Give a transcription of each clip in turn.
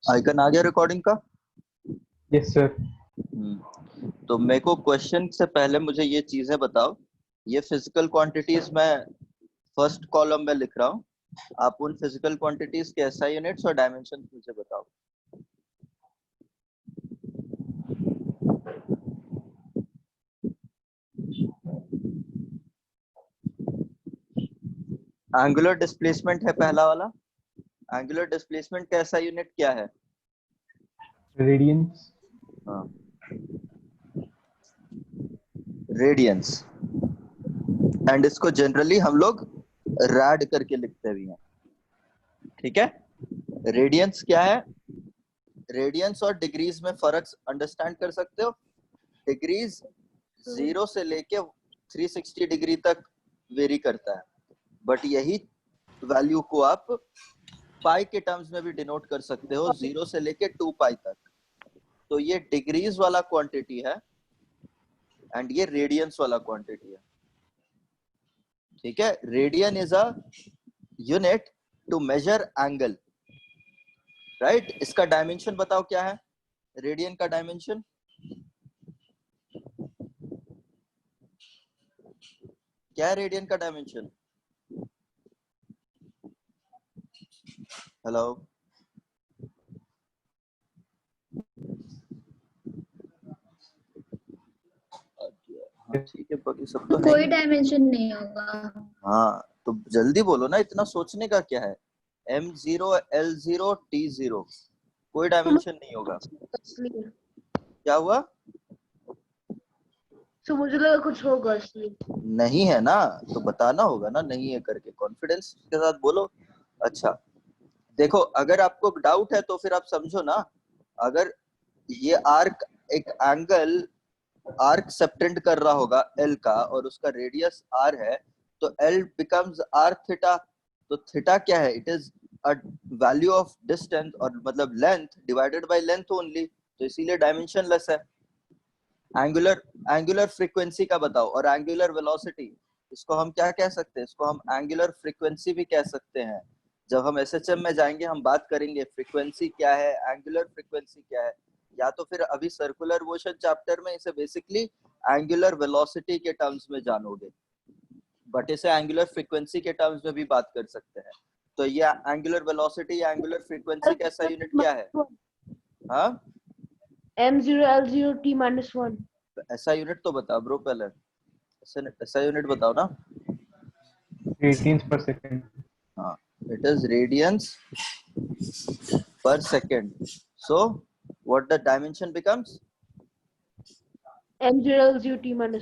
Icon आ गया recording का? Yes sir. तो मेरे को क्वेश्चन से पहले मुझे ये चीजें बताओ। ये फिजिकल क्वांटिटीज मैं फर्स्ट कॉलम में लिख रहा हूँ। आप उन फिजिकल क्वांटिटीज के एसआई यूनिट्स और डायमेंशन मुझे बताओ। एंगुलर डिस्प्लेसमेंट है पहला वाला। एंगुलर डिस्प्लेसमेंट का एसआई यूनिट क्या है? रेडियंस। हाँ, रेडियंस। एंड इसको जनरली हम लोग रैड करके लिखते भी हैं। ठीक है, रेडियंस क्या है? रेडियंस और डिग्रीज में फर्क अंडरस्टैंड कर सकते हो? डिग्रीज 0 से लेके 360 डिग्री तक वेरी करता है, बट यही वैल्यू को आप पाई के टर्म्स में भी डिनोट कर सकते हो, 0 से लेके 2 पाई तक। तो ये डिग्रीज वाला क्वांटिटी है एंड ये रेडियंस वाला क्वांटिटी है। ठीक है, radian is a unit to measure angle, right? इसका डायमेंशन बताओ क्या है? रेडियन का डायमेंशन क्या है? रेडियन का डायमेंशन, हेलो? ठीक है, बाकी सब तो कोई है। डायमेंशन नहीं होगा। हाँ, तो जल्दी बोलो ना, इतना सोचने का क्या है? M0 L0 T0 कोई डायमेंशन नहीं होगा। क्या हुआ? तो मुझे लगा कुछ होगा इसलिए। नहीं है ना, तो बताना होगा ना नहीं है करके, कॉन्फिडेंस के साथ बोलो। अच्छा देखो, अगर आपको डाउट है तो फिर आप समझो ना, अगर ये आर्क एक एंगल आर्क सबटेंड कर रहा होगा L का और उसका रेडियस R है, तो L बिकम्स R थीटा। तो थीटा क्या है? It is a value of distance, और मतलब length divided by length only, तो इसीलिए डायमेंशनलेस है। एंगुलर फ्रीक्वेंसी का बताओ, और एंगुलर वेलोसिटी, इसको हम क्या कह सकते हैं? इसको हम एंगुलर फ्रीक्वेंसी भी कह सकते हैं। जब हम एसएचएम में जाएंगे हम बात करेंगे फ्रीक्वेंसी क्या है, एंगुलर फ्रीक्वेंसी क्या है, या तो फिर अभी सर्कुलर मोशन चैप्टर में इसे बेसिकली एंगुलर वेलोसिटी के टर्म्स में जानोगे, बट इसे एंगुलर फ्रीक्वेंसी के टर्म्स में भी बात कर सकते हैं। तो ये एंगुलर वेलोसिटी या एंगुलर फ्रीक्वेंसी का ऐसा यूनिट क्या है? हाँ, M0 L0 T-1। ऐसा यूनिट तो बता ब्रो पहले, ऐसा यूनिट बताओ ना। रेडियंस पर सेकंड। हाँ, it is radians per second. So what the dimension becomes? M0 L0 T-1।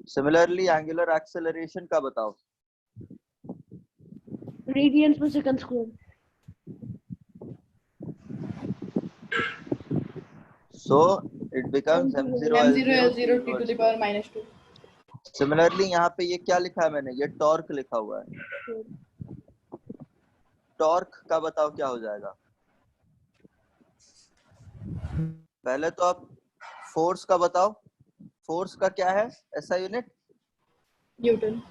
Similarly angular acceleration का बताओ। रेडियंस पर second square. So it becomes M0 M0 L0 T to the power -2। Similarly यहाँ पे ये क्या लिखा है मैंने? ये टॉर्क लिखा हुआ है। टॉर्क का बताओ क्या हो जाएगा? पहले तो आप फोर्स का बताओ। फोर्स का क्या है ऐसा यूनिट? न्यूटन।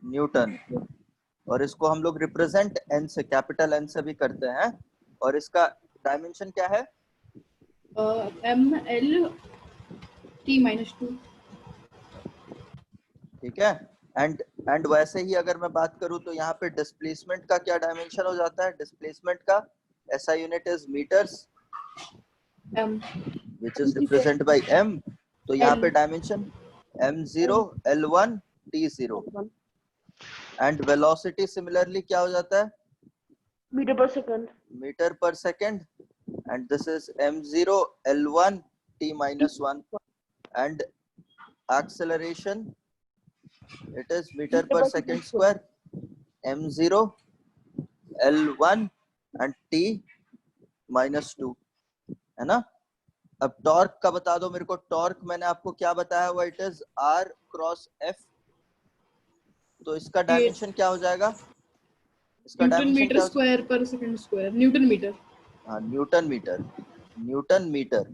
न्यूटन। और इसको हम लोग रिप्रेजेंट एन से, कैपिटल एन से भी करते हैं। और इसका डायमेंशन क्या है? ML T-2। ठीक है, एंड वैसे ही अगर मैं बात करूं तो यहाँ पे डिस्प्लेसमेंट का क्या डायमेंशन हो जाता है? डिस्प्लेसमेंट का ऐसा unit is metres, M which is represent by m। तो यहाँ पे dimension m0 l1 t0। And velocity similarly क्या हो जाता है? Metre per second. Metre per second. And this is m0 l1 t-1। And acceleration, it is meter per second square, m0 l1 and t-2, है ना? अब torque का बता दो मेरे को। टॉर्क मैंने आपको क्या बताया हुआ? It is r cross f। तो इसका डायमेंशन क्या हो जाएगा? इसका न्यूटन डायमेंशन मीटर क्या हो? Square per second square. Newton metre. हाँ, न्यूटन मीटर। Newton metre.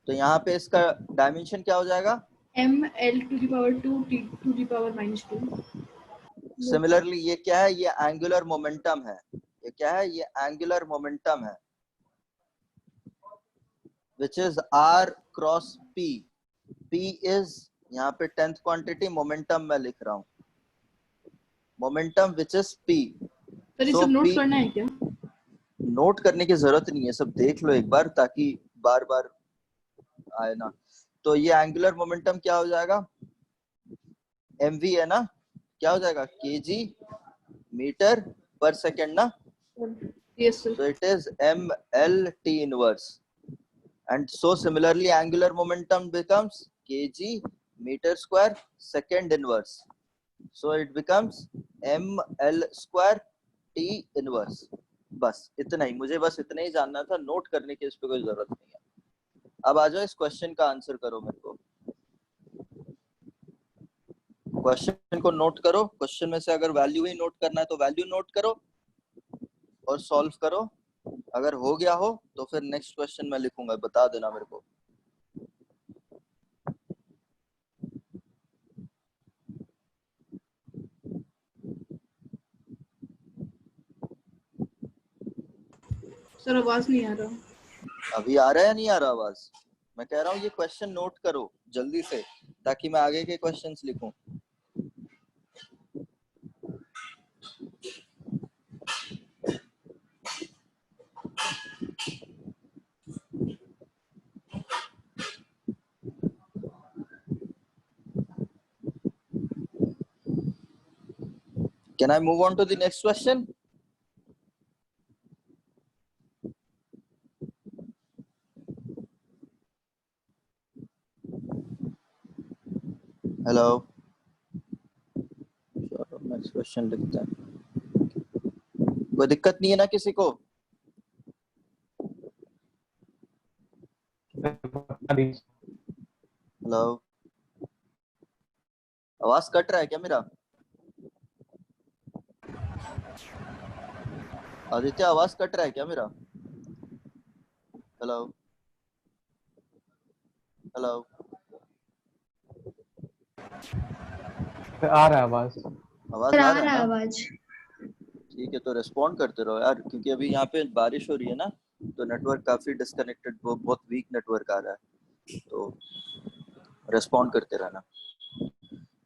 तो यहाँ पे इसका डायमेंशन क्या हो जाएगा? ML to the power 2 T to the power -2। Similarly ये क्या है? ये एंगुलर मोमेंटम है। ये क्या है, ये एंगुलर मोमेंटम है which is r cross p. p is यहाँ पे 10th क्वांटिटी, मोमेंटम मैं लिख रहा हूँ, momentum which is p. Sir ये So सब नोट p, करना है क्या? नोट करने की जरूरत नहीं है, सब देख लो एक बार ताकि बार बार आए ना. तो ये एंगुलर मोमेंटम क्या हो जाएगा, mv है ना, क्या हो जाएगा, kg मीटर पर सेकेंड ना. Yes sir. So it is mlt inverse. And so similarly angular momentum becomes kg meter square second inverse. So it becomes ml square t inverse. बस इतना ही, मुझे बस इतना ही जानना था, नोट करने की इस पे कोई जरूरत नहीं है. अब आ जाओ इस क्वेश्चन का आंसर करो मेरे को. क्वेश्चन को नोट करो, क्वेश्चन में से अगर वैल्यू ही नोट करना है तो वैल्यू नोट करो और सॉल्व करो. अगर हो गया हो तो फिर नेक्स्ट क्वेश्चन मैं लिखूंगा, बता देना मेरे को. सर आवाज नहीं आ रहा. अभी आ रहा है या नहीं आ रहा आवाज? मैं कह रहा हूँ ये क्वेश्चन नोट करो जल्दी से ताकि मैं आगे के क्वेश्चंस लिखूं. Can I move on to the next question? Hello, चलो नेक्स्ट क्वेश्चन लिखते हैं. कोई दिक्कत नहीं है ना किसी को? बता दीजिए. हेलो, आवाज कट रहा है क्या मेरा? आदित्य आवाज कट रहा है क्या मेरा? हेलो हेलो, आ रहा है आवाज. आवाज आ रहा है ना? आवाज. ठीक है, तो रिस्पॉन्ड करते रहो यार, क्योंकि अभी यहाँ पे बारिश हो रही है ना, तो नेटवर्क काफी डिस्कनेक्टेड, बहुत वीक नेटवर्क आ रहा है, तो रिस्पॉन्ड करते रहना.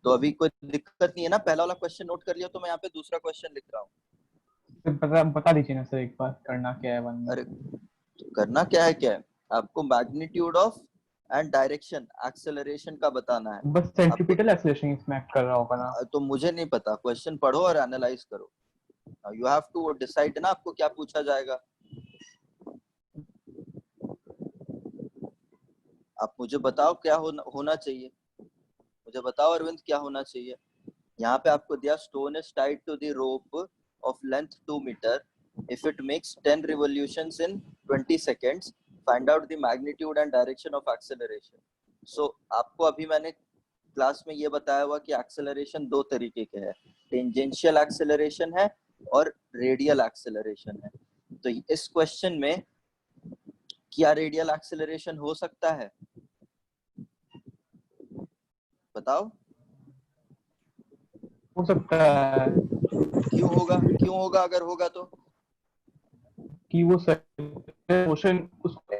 तो अभी कोई दिक्कत नहीं है ना? पहला वाला क्वेश्चन नोट कर लिया तो मैं यहाँ पे दूसरा क्वेश्चन लिख रहा हूँ. बता दीजिए ना सर, एक बार करना क्या है वन में. अरे तो करना क्या है, क्या है आपको, magnitude of and direction acceleration का बताना है बस आपको. सेंट्रीपिटल एक्सेलरेशन इसमें कर रहा होगा ना. तो मुझे नहीं पता, क्वेश्चन पढ़ो और एनालाइज करो. यू हैव टू डिसाइड ना आपको क्या पूछा जाएगा. आप मुझे बताओ क्या होना चाहिए, मुझे बताओ अरविंद क्या होना चाहिए. यहाँ पे आपको दिया, stone is tied to the rope of length 2 metre if it makes 10 revolutions in 20 seconds, find out the magnitude and direction of acceleration. So आपको अभी मैंने क्लास में ये बताया हुआ कि एक्सेलरेशन दो तरीके के हैं, टेंजेंशियल एक्सेलरेशन है और रेडियल एक्सेलरेशन है. तो इस क्वेश्चन में क्या रेडियल एक्सेलरेशन हो सकता है, बताओ. हो सकता है क्यों होगा अगर होगा तो? कि वो मोशन उसको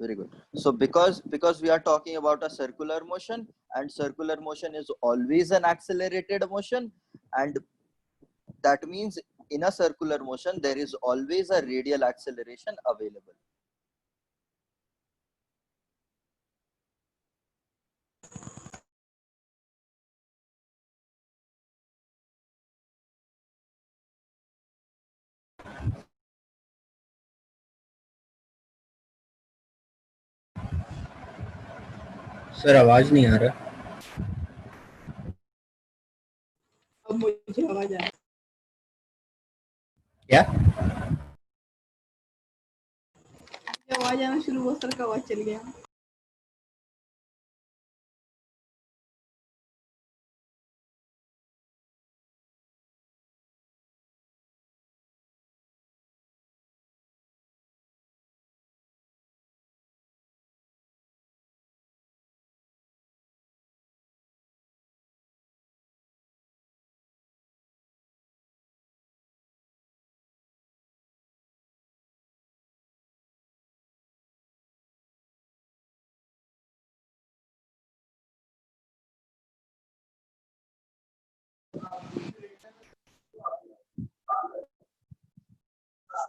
Very good. So because we are talking about a circular motion, and circular motion is always an accelerated motion, and that means in a circular motion there is always a radial acceleration available. Sir आवाज नहीं आ रहा. अब मुझे आवाज आ रही. क्या? आवाज आना शुरू हुआ, सर का आवाज चल गया.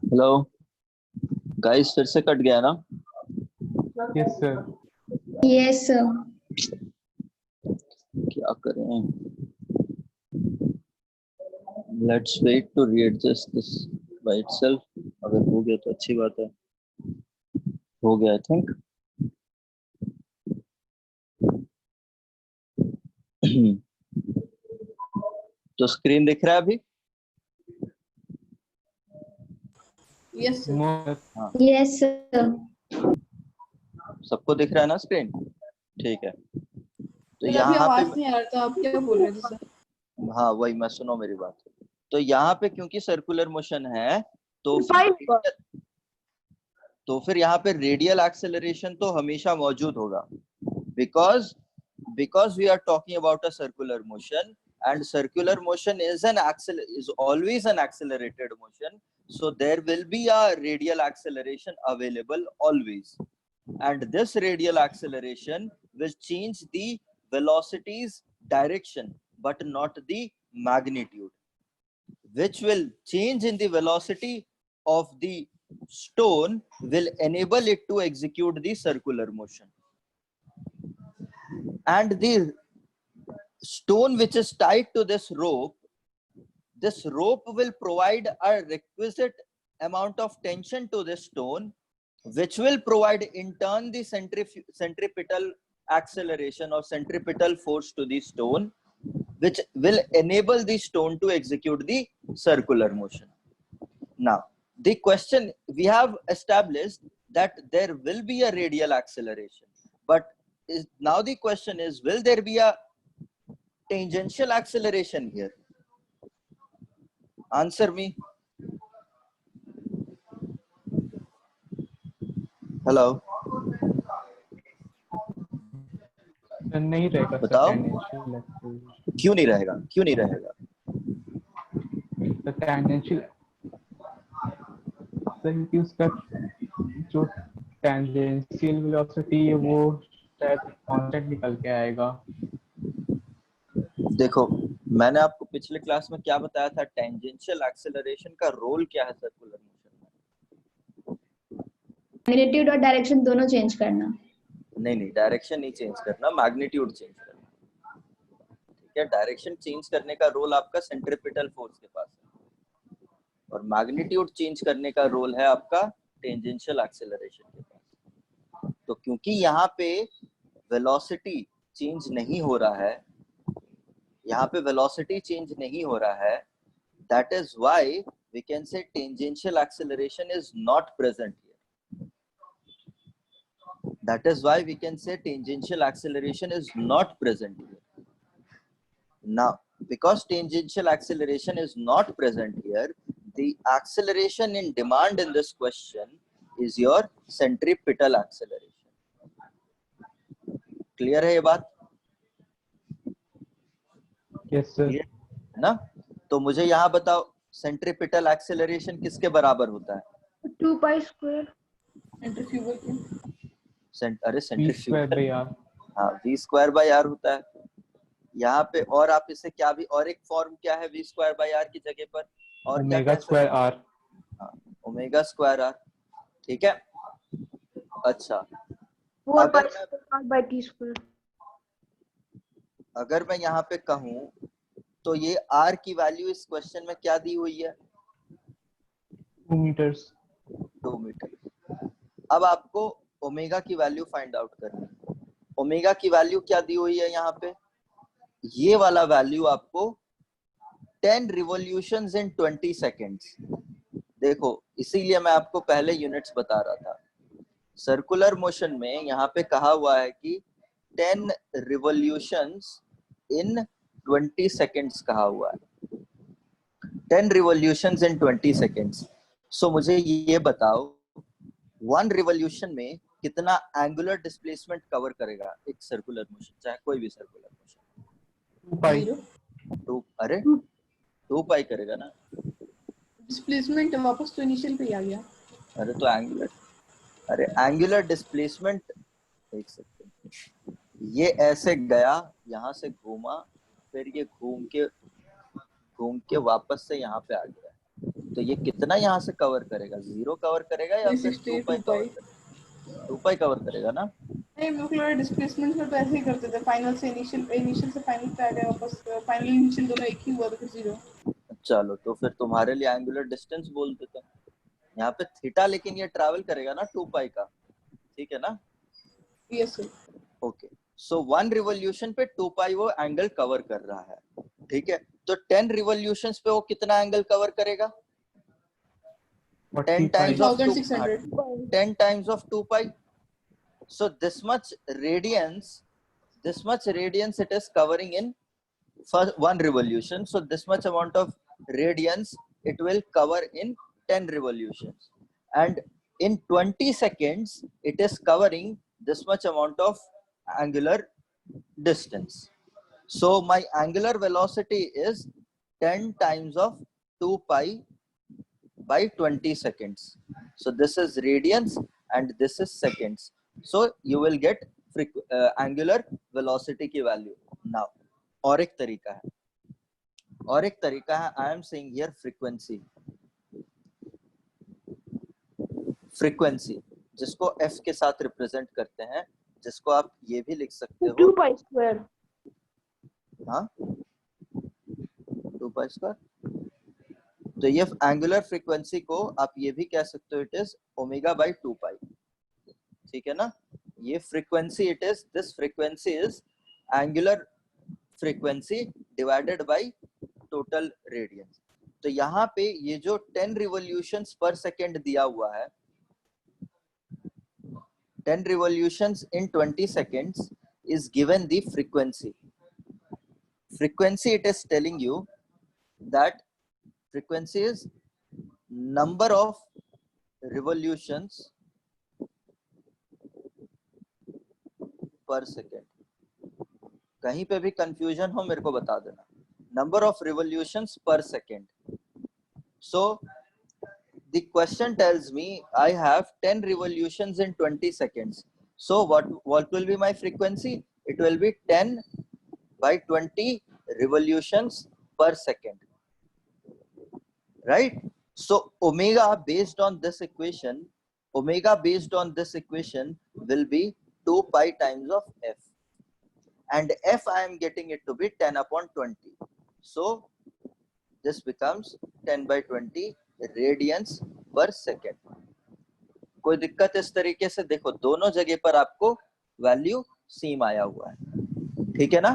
हेलो गाइस, फिर से कट गया ना? Yes sir. Yes, sir. क्या करें? Let's wait to readjust this by itself. अगर हो गया तो अच्छी बात है। हो गया आई थिंक। तो स्क्रीन दिख रहा है अभी? Yes sir. नो हाँ, Yes, sir. सबको दिख रहा है ना स्क्रीन? ठीक है। तो सर अभी यहाँ आवाज पे, नहीं आ रहा था, आप क्या बोल रहे थे सर? हाँ वही मैं, सुनो मेरी बात। तो यहाँ पे क्योंकि सर्कुलर मोशन है तो फिर यहाँ पे रेडियल एक्सेलरेशन तो हमेशा मौजूद होगा, because we are talking about a circular motion, and circular motion is always an accelerated motion, so there will be a radial acceleration available always, and this radial acceleration will change the velocity's direction but not the magnitude, which will change in the velocity of the stone will enable it to execute the circular motion. And the stone which is tied to this rope will provide a requisite amount of tension to this stone, which will provide in turn the centripetal acceleration or centripetal force to the stone, which will enable the stone to execute the circular motion. Now, the question, we have established that there will be a radial acceleration, but now the question is, will there be a tangential acceleration here? Answer me. Hello. नहीं रहेगा sir बताओ। Tangential acceleration. क्यों नहीं रहेगा? क्यों नहीं रहेगा? तो टेंजेंशियल सर क्योंकि उसका जो टेंजेंशियल वेलोसिटी है वो शायद कांस्टेंट निकल के आएगा। देखो, मैंने आपको पिछले क्लास में क्या बताया था, टेंजेंशियल एक्सेलरेशन का रोल क्या है सर्कुलर मोशन में? मैग्नीट्यूड और डायरेक्शन दोनों चेंज करना। नहीं, डायरेक्शन नहीं चेंज करना, मैग्नीट्यूड चेंज करना। ठीक है, डायरेक्शन चेंज करने का रोल आपका सेंट्रिपिटल फोर्स के पास है, और मैग्नीट्यूड चेंज करने का रोल है आपका टेंजेंशियल एक्सेलरेशन के पास। तो क्योंकि यहाँ पे वेलोसिटी चेंज नहीं हो रहा है, यहाँ पे वेलोसिटी चेंज नहीं हो रहा है, that is why we can say tangential acceleration is not present here. That is why we can say tangential acceleration is not present here. Now, because tangential acceleration is not present here, the acceleration in demand in this question is your centripetal acceleration. Clear है ये बात? Yes sir. Clear है ना? तो मुझे यहाँ बताओ, centripetal acceleration किसके बराबर होता है? 2 pi square. सेंट्रीफ्यूगल के। अरे v स्क्वायर बाय r। हाँ, v स्क्वायर बाय r होता है यहाँ पे। और आप इसे क्या भी, और एक फॉर्म क्या है v स्क्वायर बाय r की जगह पर? और क्या ओमेगा कह स्क्वायर सकते? r। हाँ, ओमेगा स्क्वायर r। ठीक है, अच्छा। 4 pi अगर मैं square by t square. अगर मैं यहाँ पे कहूँ तो ये r की वैल्यू इस क्वेश्चन में क्या दी हुई है? 2 मीटर्स। 2 मीटर। अब आपको ओमेगा की वैल्यू फाइंड आउट करनी है। ओमेगा की वैल्यू क्या दी हुई है यहाँ पे? ये वाला वैल्यू आपको 10 रिवॉल्यूशंस इन 20 सेकेंड्स। देखो, इसीलिए मैं आपको पहले यूनिट्स बता रहा था। सर्कुलर मोशन में यहाँ पे कहा हुआ है कि 10 रिवॉल्यूशंस इन 20 सेकेंड्स कहा हुआ है, 10 रिवॉल्यूशंस इन 20 सेकेंड्स। सो मुझे ये बताओ, 1 रिवॉल्यूशन में कितना एंगुलर डिस्प्लेसमेंट कवर करेगा एक सर्कुलर मोशन, चाहे कोई भी सर्कुलर मोशन? 2 पाई। 2, अरे 2 पाई करेगा ना। डिस्प्लेसमेंट वापस तो इनिशियल पे ही आ गया। अरे तो एंगुलर, अरे एंगुलर डिस्प्लेसमेंट, एक सेकंड, ये ऐसे गया, यहाँ से घूमा, फिर ये घूम के वापस से यहाँ पे आ गया। तो ये कितना यहाँ से कवर करेगा, 0 कवर करेगा या फिर 360 2 पाई 2 कवर पाई। करेगा? 2 पाई कवर करेगा ना। नहीं मेरे को लगा डिस्प्लेसमेंट में तो ऐसे ही करते थे, फाइनल से इनिशियल से फाइनल पे आ गया वापस, फाइनल इनिशियल दोनों एक ही हुआ था, 0। चलो तो फिर तुम्हारे लिए एंगुलर डिस्टेंस बोल देते हैं यहाँ पे थीटा, लेकिन ये ट्रैवल करेगा ना 2 पाई का, ठीक है ना। Yes sir. ओके, सो 1 रिवॉल्यूशन पे 2 पाई वो एंगल कवर कर रहा है, ठीक है। तो 10 रिवॉल्यूशंस पे वो कितना एंगल कवर करेगा? 10 times of 2, 3600। 10 times of 2 pi. So this much radiance it is covering in first 1 revolution. So this much amount of radiance it will cover in 10 revolutions, and in 20 seconds it is covering this much amount of angular distance. So my angular velocity is 10 times of 2 pi by 20 seconds. So this is radians and this is seconds. So you will get angular velocity की value. Now, और एक तरीका है, I am saying here frequency, जिसको f के साथ represent करते हैं, जिसको आप ये भी लिख सकते हो 2 pi square। हाँ 2 pi square। तो ये एंगुलर फ्रीक्वेंसी को आप ये भी कह सकते हो, it is omega by 2 pi, ठीक है ना। ये frequency it is, this frequency is angular frequency divided by total radians. तो यहाँ पे ये जो 10 रिवॉल्यूशंस पर सेकेंड दिया हुआ है, 10 revolutions in 20 seconds is given the frequency it is telling you that frequency is number of revolutions per second। कहीं पे भी कंफ्यूजन हो मेरे को बता देना, number of revolutions per second। So the question tells me I have 10 revolutions in 20 seconds, so what will be my frequency? It will be 10 by 20 revolutions per second, right? So omega based on this equation will be 2 pi times of f, and f I am getting it to be 10 upon 20, so this becomes 10 by 20 radians per second। कोई दिक्कत इस तरीके से देखो, दोनों जगह पर आपको वैल्यू सेम आया हुआ है, ठीक है ना,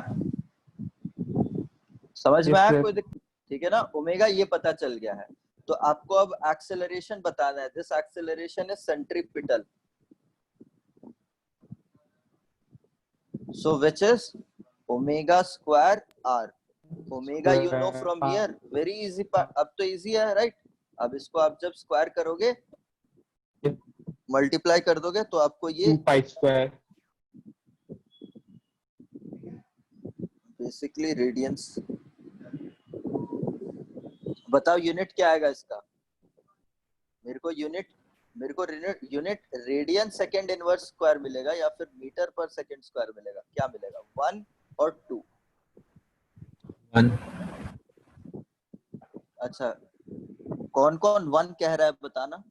समझ में आया कोई दिक्कत, ठीक है ना। ओमेगा ये पता चल गया है, तो आपको अब एक्सेलरेशन बताना है। This acceleration is centripetal, so which is omega square r. Omega you know from here, very easy, अब तो इजी है राइट। अब इसको आप जब स्क्वायर करोगे, मल्टीप्लाई कर दोगे, तो आपको ये 2 pi square बेसिकली रेडियंस। बताओ यूनिट क्या आएगा इसका, मेरे को unit radian second inverse square मिलेगा या फिर मीटर पर सेकेंड स्क्वायर मिलेगा, क्या मिलेगा, 1 और 2? 1। अच्छा, कौन कौन 1 कह रहा है बताना।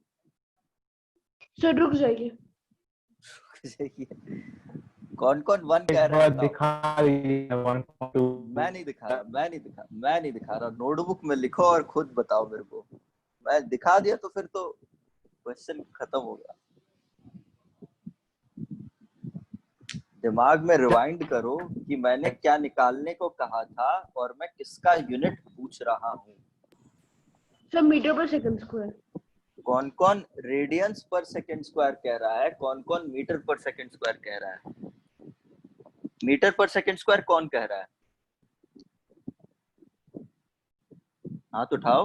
सर रुक जाइए। कौन कौन 1 कह रहा है बताओ। दिखा दीजिए 1.2। मैं नहीं दिखा रहा, नोटबुक में लिखो और खुद बताओ मेरे को। मैं दिखा दिया तो फिर तो क्वेश्चन खत्म हो गया। दिमाग में रिवाइंड करो कि मैंने क्या निकालने को कहा था और मैं किसका यूनिट पूछ रहा हूँ। Sir metre per second square. कौन कौन रेडियंस पर सेकंड स्क्वायर कह रहा है, कौन कौन मीटर पर सेकंड स्क्वायर कह रहा है। मीटर पर सेकंड स्क्वायर कौन कह रहा है, हाथ उठाओ।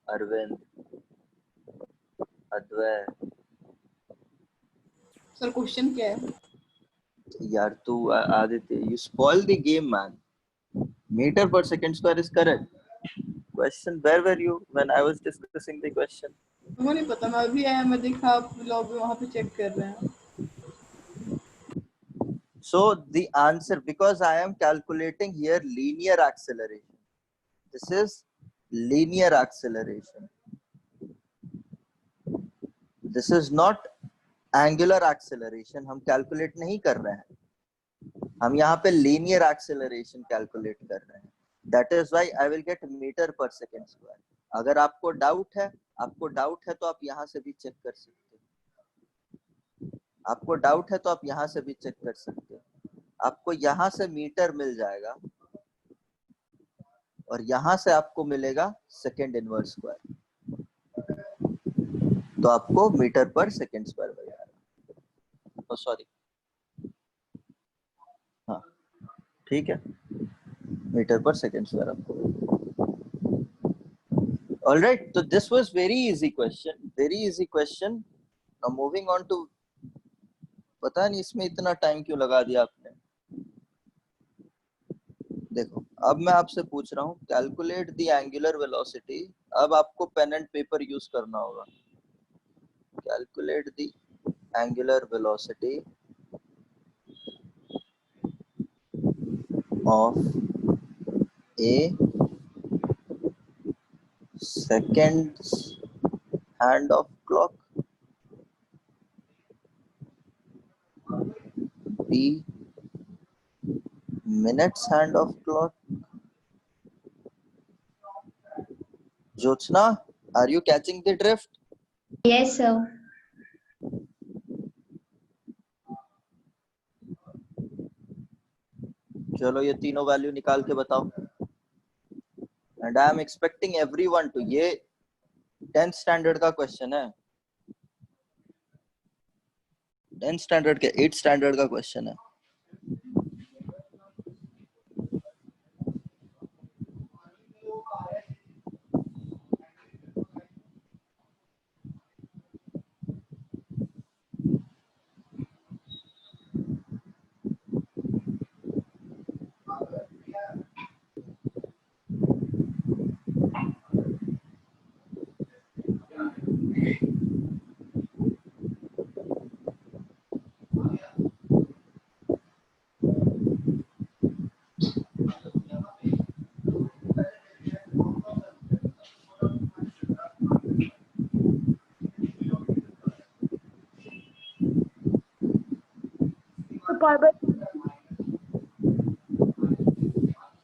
अरविंद, अद्वै, सर क्वेश्चन क्या है? यार तू Aditya, you spoil the game man। Meter per second square is correct question। Where were you when I was discussing the question? मुझे नहीं पता, मैं अभी आया, मैं देखा आप लॉबी वहाँ पे चेक कर रहे हैं। So the answer, because I am calculating here linear acceleration, This is linear acceleration. This is not angular acceleration. हम calculate नहीं कर रहे हैं, हम यहाँ पे linear acceleration calculate कर रहे हैं. That is why I will get meter per second square. अगर आपको डाउट है तो आप यहाँ से भी चेक कर सकते हो. आपको डाउट है तो आप यहाँ से भी चेक कर सकते हो. आपको यहाँ से मीटर मिल जाएगा और यहाँ से आपको मिलेगा सेकेंड इनवर्स स्क्वायर. तो आपको मीटर पर सेकेंड स्क्वायर मिल जाएगा. सॉरी, हाँ ठीक है, मीटर पर सेकेंड स्क्वायर आपको. All right, so this was very easy question. Now moving on to, पता नहीं इसमें इतना टाइम क्यों लगा दिया आपने. देखो अब मैं आपसे पूछ रहा हूँ कैलकुलेट द एंगुलर वेलोसिटी. अब आपको पेन एंड पेपर यूज करना होगा. Calculate the angular velocity of A seconds hand of clock, B minutes hand of clock. Jyotsna, are you catching the drift? Yes, sir. चलो ये तीनों value निकाल के बताओ. And I am expecting everyone to, ये 10th standard का question है. 10th standard के 8th स्टैंडर्ड का क्वेश्चन है.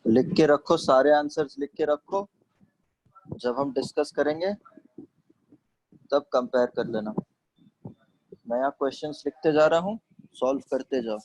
लिख के रखो, सारे आंसर्स लिख के रखो. जब हम डिस्कस करेंगे तब कंपेयर कर लेना. मैं यहाँ क्वेश्चंस लिखते जा रहा हूँ, सॉल्व करते जाओ.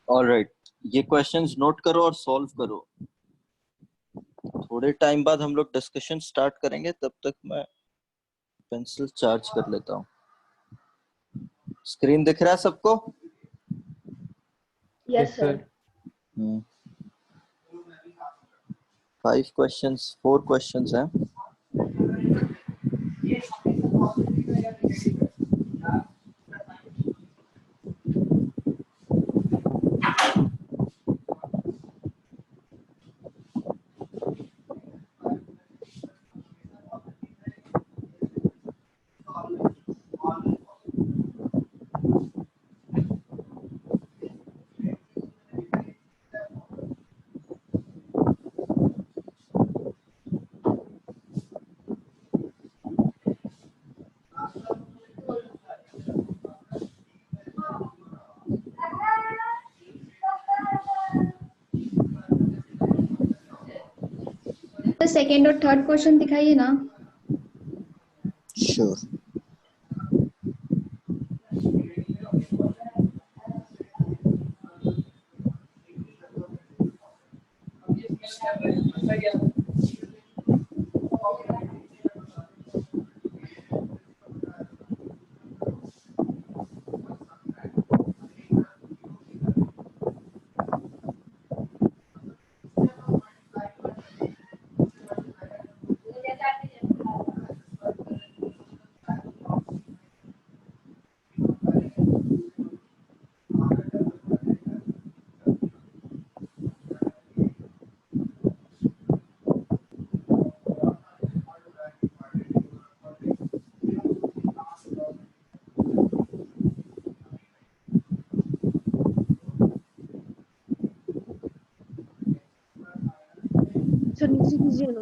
ऑलराइट, ये क्वेश्चंस नोट करो और सॉल्व करो। थोड़े टाइम बाद हम लोग डिस्कशन स्टार्ट करेंगे, तब तक मैं पेंसिल चार्ज कर लेता हूँ। स्क्रीन दिख रहा है सबको? Yes, sir. 5 क्वेश्चंस, 4 क्वेश्चंस हैं। तो सेकेंड और थर्ड क्वेश्चन दिखाइए ना। श्योर। Sir, नीचे कीजिए ना।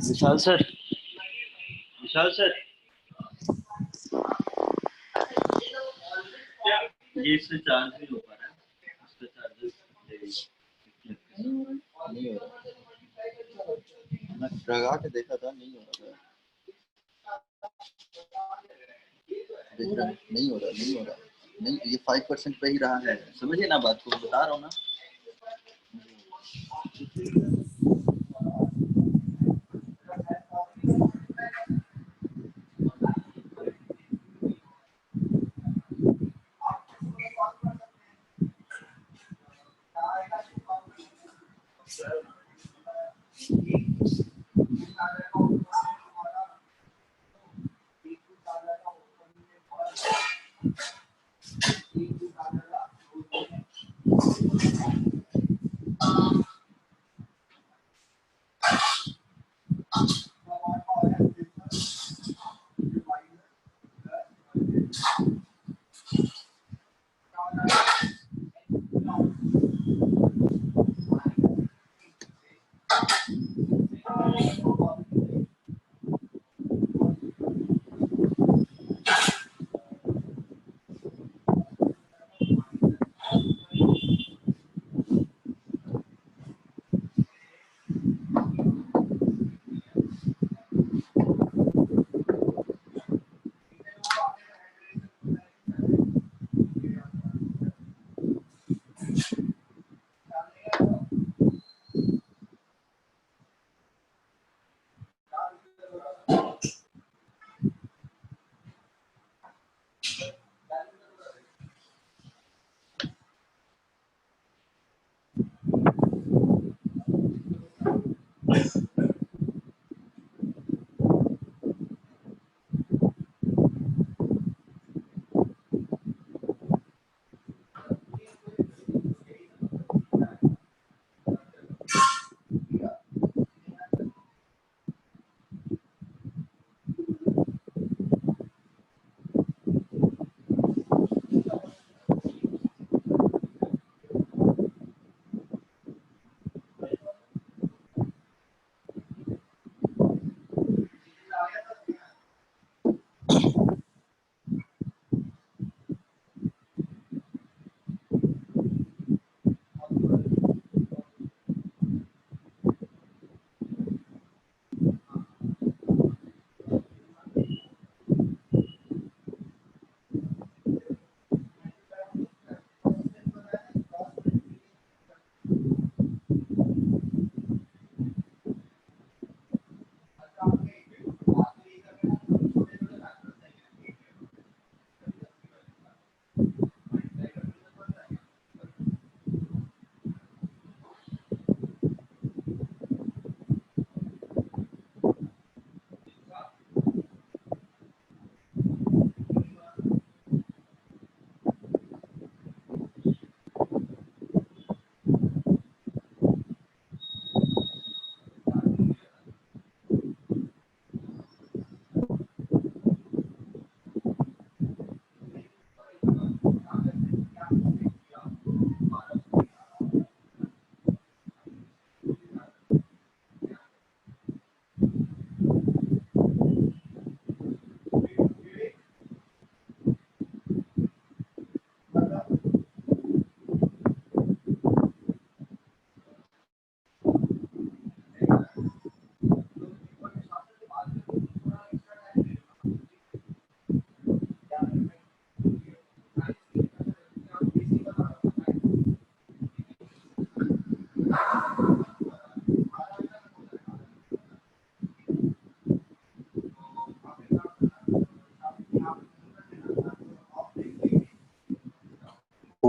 विशाल सर, विशाल सर, ये इससे चार्ज नहीं हो पा रहा है, इसका चार्जर नहीं हो रहा। मैं लगा के देखा था, नहीं हो रहा था। देख रहा, नहीं हो रहा, नहीं हो रहा, नहीं, ये 5% पे ही रहा है। समझिए ना बात को, बता रहा हूँ ना।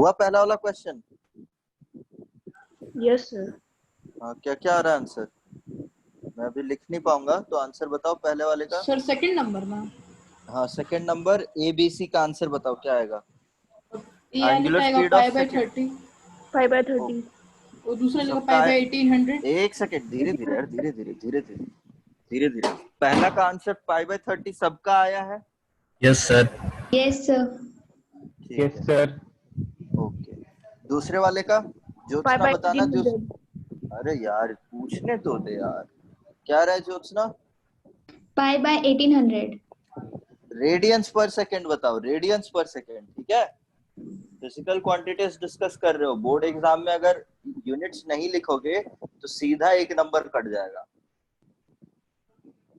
हुआ पहला वाला क्वेश्चन? Yes sir. क्या क्या आ रहा है आंसर? मैं अभी लिख नहीं पाऊंगा, तो आंसर बताओ पहले वाले का। सर सेकंड नंबर ना, हाँ सेकंड नंबर ABC का आंसर बताओ क्या आएगा? ये आगे एंगुलर आएगा speed of pi by second. 30 5/30। और दूसरा जगह सबका पाई बाय 1800। एक सेकंड, धीरे धीरे यार, धीरे धीरे धीरे धीरे धीरे धीरे। पहला का आंसर π/30 सबका आया है? Yes, sir. Yes, sir. ठीक Yes, है, sir. ओके। दूसरे वाले का ज्योत्सना बताना। जो 5/1800। अरे यार पूछने तो दे यार, क्या रहा है ज्योत्सना? π/1800. रेडियंस पर सेकंड बताओ, रेडियंस पर सेकंड। ठीक है, फिजिकल क्वांटिटीज डिस्कस कर रहे हो, बोर्ड एग्जाम में अगर यूनिट्स नहीं लिखोगे तो सीधा एक नंबर कट जाएगा।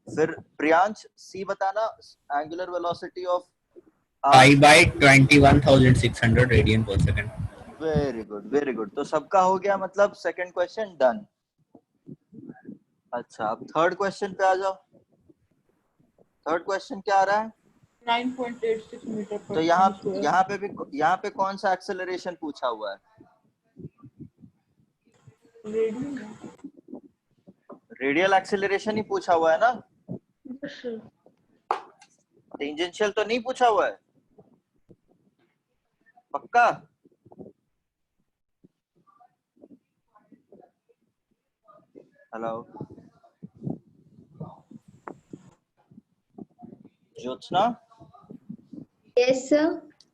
फिर प्रियांश सी बताना, angular velocity of Pi/21,600 radian per second. Very good very good. तो सबका हो गया, मतलब सेकंड क्वेश्चन डन। अच्छा अब थर्ड क्वेश्चन पे आ जाओ। थर्ड क्वेश्चन क्या आ रहा है? 9.86 मीटर पर तो सेकंड स्क्वायर। यहाँ पे कौन सा एक्सेलरेशन पूछा हुआ है? रेडियल एक्सेलरेशन ही पूछा हुआ है ना? Yes sir. टेंजेंशियल तो नहीं पूछा हुआ है? पक्का? Hello Jyotsna, Yes, sir.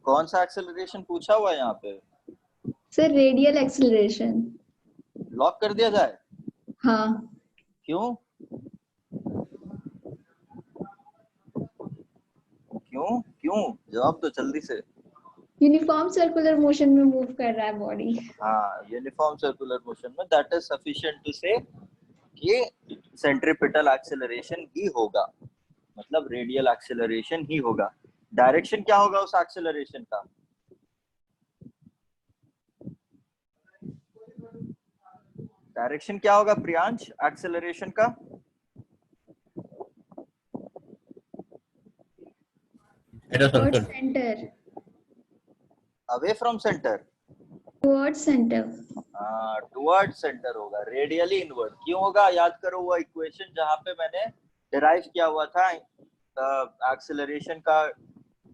कौन सा एक्सेलरेशन पूछा हुआ है यहाँ पे? Sir, radial acceleration. लॉक कर दिया जाए? हाँ. क्यों क्यों क्यों? जवाब दो जल्दी से। यूनिफॉर्म सर्कुलर मोशन में मूव कर रहा है बॉडी। हाँ यूनिफॉर्म सर्कुलर मोशन में, दैट इज सफिशिएंट टू से कि सेंट्रीपिटल एक्सेलरेशन ही होगा, मतलब रेडियल एक्सेलरेशन ही होगा। डायरेक्शन क्या होगा उस एक्सेलरेशन का? डायरेक्शन क्या होगा प्रियांश एक्सेलरेशन का? At a Towards circle. center. Away from centre? Towards center. Toward centre होगा। रेडियली इनवर्ड क्यों होगा? याद करो वो इक्वेशन जहां पे मैंने डिराइव किया हुआ था एक्सेलरेशन का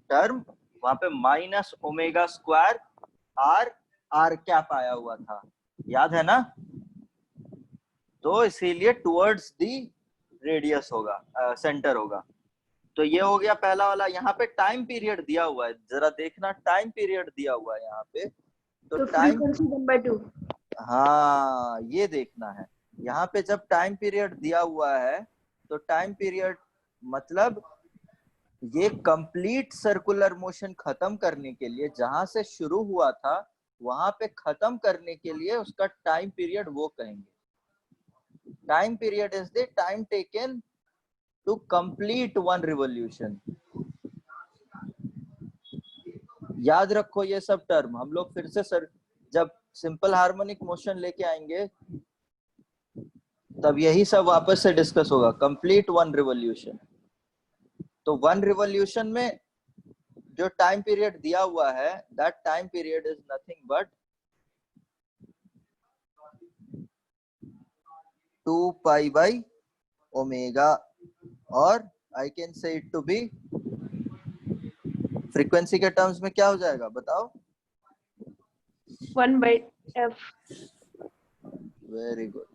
टर्म, वहां पे -ω² r कैप आया हुआ था, याद है ना? तो इसीलिए टुवर्ड्स दी रेडियस होगा, सेंटर होगा। तो ये हो गया पहला वाला। यहाँ पे टाइम पीरियड दिया हुआ है, जरा देखना टाइम पीरियड दिया हुआ है यहाँ पे। तो टाइम, फ्रीक्वेंसी 1/2। हाँ ये देखना है। यहाँ पे जब टाइम पीरियड दिया हुआ है तो टाइम पीरियड मतलब ये कंप्लीट सर्कुलर मोशन खत्म करने के लिए, जहां से शुरू हुआ था वहां पे खत्म करने के लिए उसका टाइम पीरियड वो कहेंगे। Time period is the time taken to complete one revolution. याद रखो ये सब टर्म। हम लोग फिर से सर जब सिंपल हार्मोनिक मोशन लेके आएंगे तब यही सब वापस से डिस्कस होगा। कंप्लीट वन रिवॉल्यूशन, तो वन रिवॉल्यूशन में जो टाइम पीरियड दिया हुआ है that time period is nothing but 2π/ω, और I can say it to be, frequency के टर्म्स में क्या हो जाएगा बताओ? 1/f। Very good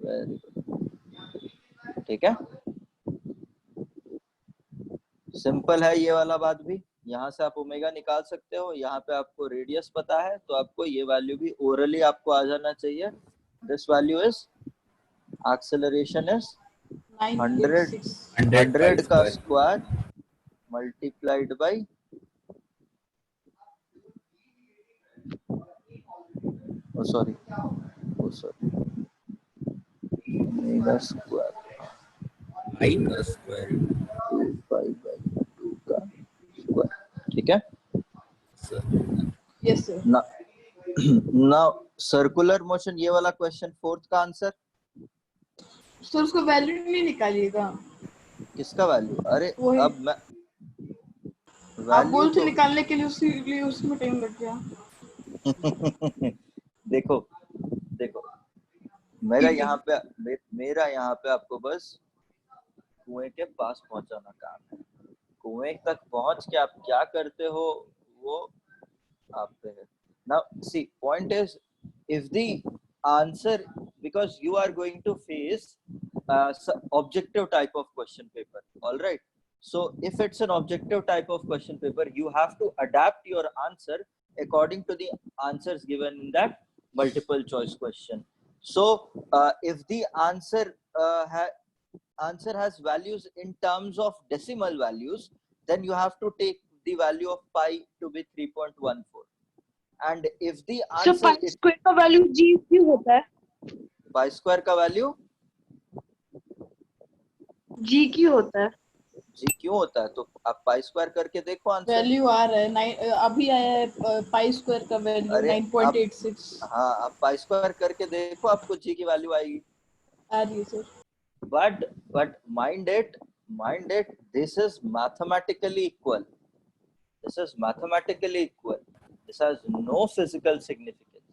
very good, ठीक है। सिंपल है ये वाला बात भी। यहाँ से आप ओमेगा निकाल सकते हो, यहाँ पे आपको रेडियस पता है तो आपको ये वैल्यू भी ओरली आपको आ जाना चाहिए। This value is acceleration is 100 का square multiplied by sorry omega square I का square. 2π/2 का स्क्वायर, ठीक है। Sir. Yes sir. Now circular motion, ये वाला क्वेश्चन फोर्थ का आंसर सर उसको वैल्यू नहीं निकालिएगा। किसका वैल्यू? अरे वही। अब मैं आप वैल्यू बोलते तो निकालने के लिए उसमें टाइम लग गया। देखो देखो मेरा ठीक है। यहाँ पे मेरा यहाँ पे आपको बस कुएं के पास पहुंचाना काम है। कुएं तक पहुंच के आप क्या करते हो वो आप पे है। Now see, point is, if the answer, because you are going to face objective type of question paper, all right? So if it's an objective type of question paper, you have to adapt your answer according to the answers given in that multiple choice question. So if the answer has values in terms of decimal values, then you have to take the value of pi to be 3.14. And if the sir answer pi is square का value जी क्यों होता है? pi square का value जी क्यों होता है? जी क्यों होता है, तो आप pi स्क्वायर करके देखो आंसर। वैल्यू आ रहा है अभी आया है पाई स्क्वायर का वैल्यू अरे 9.86 हाँ, आप pi स्क्वायर करके देखो, आपको जी की वैल्यू आएगी। आ रही है sir. But mind it, this is mathematically equal. This is mathematically equal. This has no physical significance.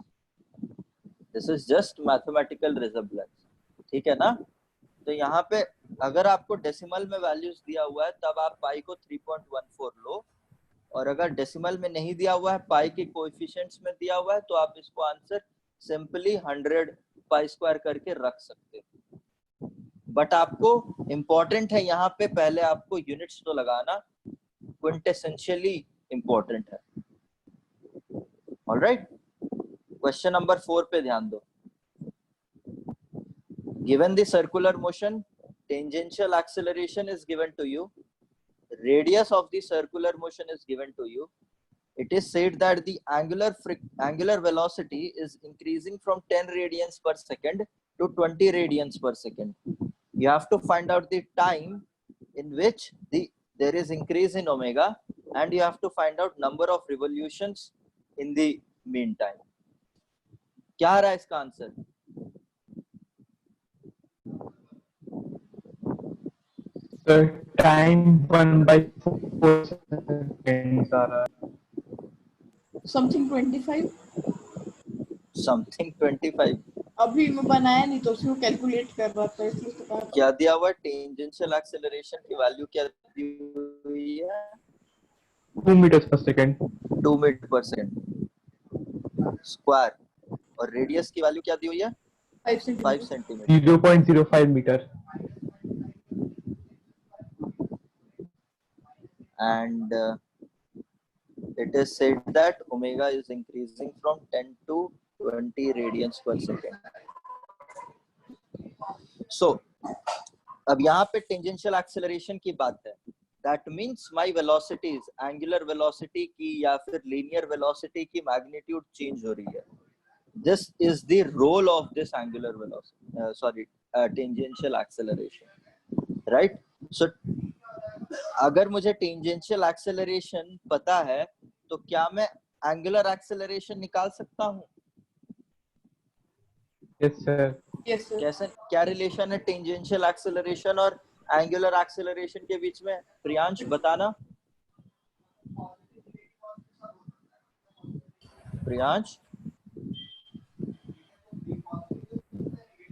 This is just mathematical resemblance. ठीक है ना? तो यहाँ पे अगर आपको डेसिमल में वैल्यूज दिया हुआ है तब आप पाई को 3.14 लो, और अगर डेसिमल में नहीं दिया हुआ है, पाई के कोएफिशिएंट्स में दिया हुआ है, तो आप इसको आंसर सिंपली 100 पाई स्क्वायर करके रख सकते हो। बट आपको इम्पोर्टेंट है यहाँ पे पहले आपको यूनिट्स तो लगाना क्विंटेसेंशियली इम्पोर्टेंट है। ऑलराइट, क्वेश्चन नंबर 4 पे ध्यान दो। Given the circular motion, tangential acceleration is given to you. Radius of the circular motion is given to you. It is said that the angular velocity is increasing from 10 radians per second to 20 radians per second. You have to find out the time in which there is increase in omega, and you have to find out number of revolutions in the meantime. क्या आ रहा है इसका answer? Sir time 1/4 seconds आ रहा है। Something 25 something 25 अभी मैं बनाया नहीं तो उसको कैलकुलेट कर रहा था इसलिए तो कहा। क्या दिया हुआ? टेंजेंशियल एक्सेलरेशन की वैल्यू क्या दी हुई है? 2 meters per second। 2 metre per second square, और रेडियस की वैल्यू क्या दी हुई है? 5 centimetre. 0.05 metre. And it is said that omega is increasing from 10 to 20 radians per second. So अब यहाँ पे टेंजेंशियल एक्सेलरेशन की बात है। That means my velocities, angular velocity की या फिर linear velocity की magnitude change हो रही है। This is the role of this angular velocity, tangential acceleration, right? So अगर मुझे टेंजेंशियल एक्सेलरेशन पता है तो क्या मैं एंगुलर एक्सेलरेशन निकाल सकता हूँ? Yes sir. Yes sir. कैसे, क्या रिलेशन है टेंजेंशियल एक्सेलरेशन और एंगुलर एक्सेलरेशन के बीच में? प्रियांश बताना। प्रियांश,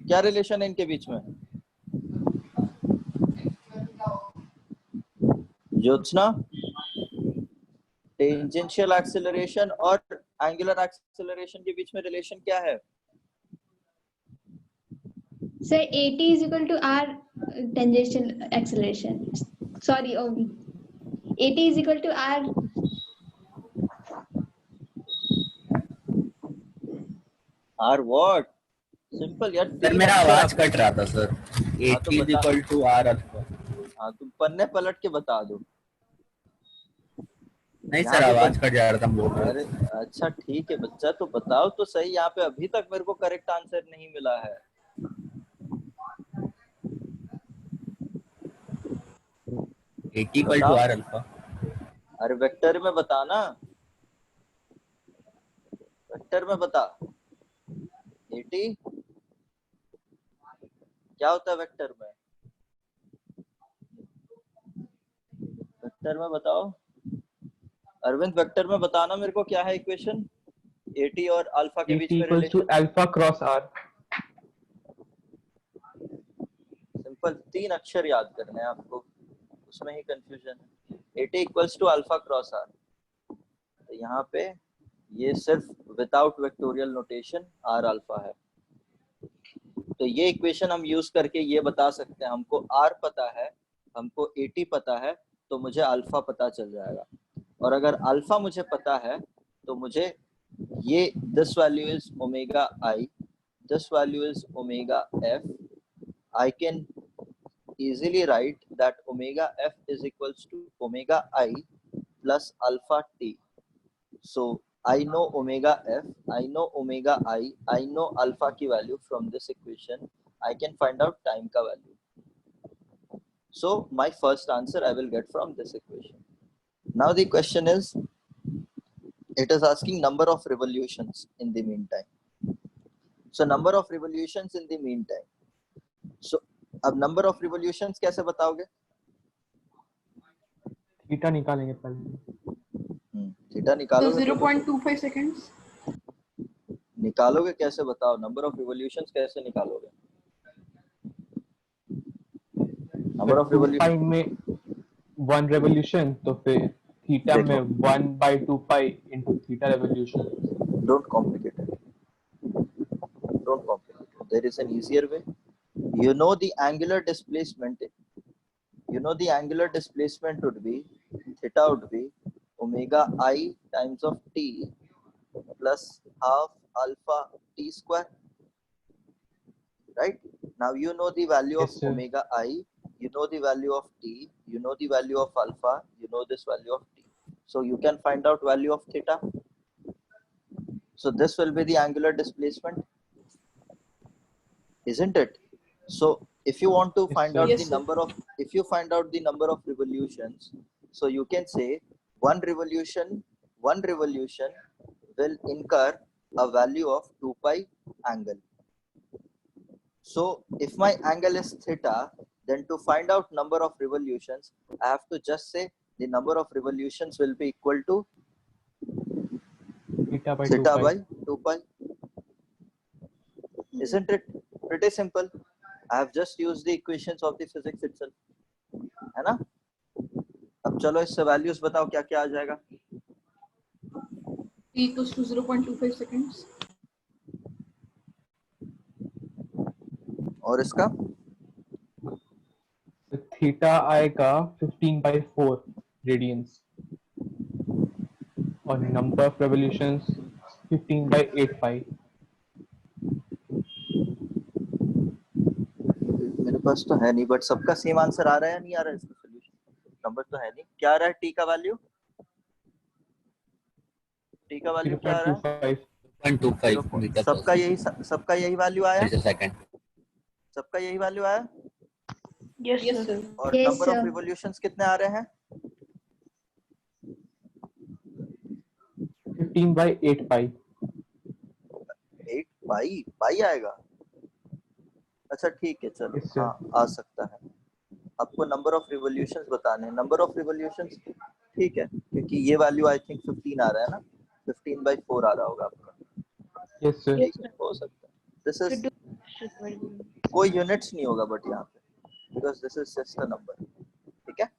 क्या रिलेशन है इनके बीच में? ज्योत्सना, टेंजेंशियल एक्सेलरेशन और एंगुलर एक्सेलरेशन के बीच में रिलेशन क्या है? Sir, AT is equal to R tangential acceleration. Sorry, AT is equal to R. R what? Simple यार। सर मेरा आवाज कट रहा था सर। हाँ, तो AT is equal to R alpha. हाँ, तुम पन्ने पलट के बता दो। नहीं सर, आवाज कट जा रहा था, बोल रहे अरे अच्छा ठीक है बच्चा, तो बताओ तो सही। यहाँ पे अभी तक मेरे को करेक्ट आंसर नहीं मिला है। AT equal to R alpha. अरे वेक्टर में बताना, वेक्टर में बता। AT क्या होता है वेक्टर में? वेक्टर में बताओ। अरविंद वेक्टर में बताना मेरे को क्या है इक्वेशन, AT और अल्फा के बीच AT में equals to रिलेशन। alpha cross R. सिंपल 3 अक्षर याद करने हैं आपको, उसमें ही कंफ्यूजन है। AT equals to alpha cross R। तो यहाँ पे ये सिर्फ without vectorial notation R alpha है। तो ये इक्वेशन हम यूज करके ये बता सकते हैं, हमको R पता है, हमको AT पता है, तो मुझे अल्फा पता चल जाएगा। और अगर अल्फा मुझे पता है तो मुझे ये this value is omega I, this value is omega F। I can easily write that omega F is equals to omega I plus alpha T. So I know omega F, I know omega I know alpha की value from this equation. I can find out time का value. So my first answer I will get from this equation. Now the question is, it is asking number of revolutions in the meantime. So number of revolutions in the meantime. So अब number of revolutions कैसे बताओगे? Theta निकालेंगे पहले. Theta So निकालोगे 0.25 seconds. निकालोगे कैसे बताओ, number of revolutions कैसे निकालोगे? नंबर ऑफ 2 pi रिवॉल्यूशन में 1 revolution, तो फिर थीटा में 1 by 2 pi into theta revolution. Don't complicate it, don't complicate it, there is an easier way. You know the angular displacement, you know the angular displacement would be, theta would be omega I times of t plus half alpha t square, right? Now you know the value Yes, of sir. omega I, you know the value of t, you know the value of alpha, you know this value of t, so you can find out value of theta. So this will be the angular displacement, isn't it? So if you want to Yes, find sir. out Yes, the sir. number of, if you find out the number of revolutions, so you can say one revolution will incur a value of 2 pi angle. So if my angle is theta, then to find out number of revolutions, I have to just say the number of revolutions will be equal to Theta by 2 theta pi. by 2 pi. Isn't it pretty simple? I have just used the equations of the physics itself, है ना? अब चलो इससे values बताओ क्या क्या आ जाएगा। T equals to 0.25 seconds. और इसका तो थीटा आएगा 15 by 4 radians और number of revolutions 15 by 8 pi. मेरे पास तो है नहीं, बट सबका सेम आंसर आ रहा है या नहीं आ रहा है इसका सॉल्यूशन? नंबर तो है नहीं, क्या आ रहा है टी का वैल्यू? टी का वैल्यू क्या आ रहा है? 0.25. 0.25 मीटर सबका यही वैल्यू आया, per second. सबका यही वैल्यू आया। Yes, Yes, sir. sir. और Yes, number of sir. Revolutions कितने आ रहे हैं? 15 by 8 pi. 8 पाई, पाई आएगा। अच्छा ठीक है चलो, Yes, sir. हाँ आ सकता है। आपको नंबर ऑफ रिवॉल्यूशंस बताने हैं, नंबर ऑफ रिवॉल्यूशंस ठीक है, क्योंकि ये वैल्यू आई थिंक 15 आ रहा है ना, 15 by 4 आ रहा होगा आपका। Yes, sir. ठीक है, हो सकता है। This Should is, do. कोई यूनिट्स नहीं होगा बट यहाँ पे, because this is just a number. ठीक है,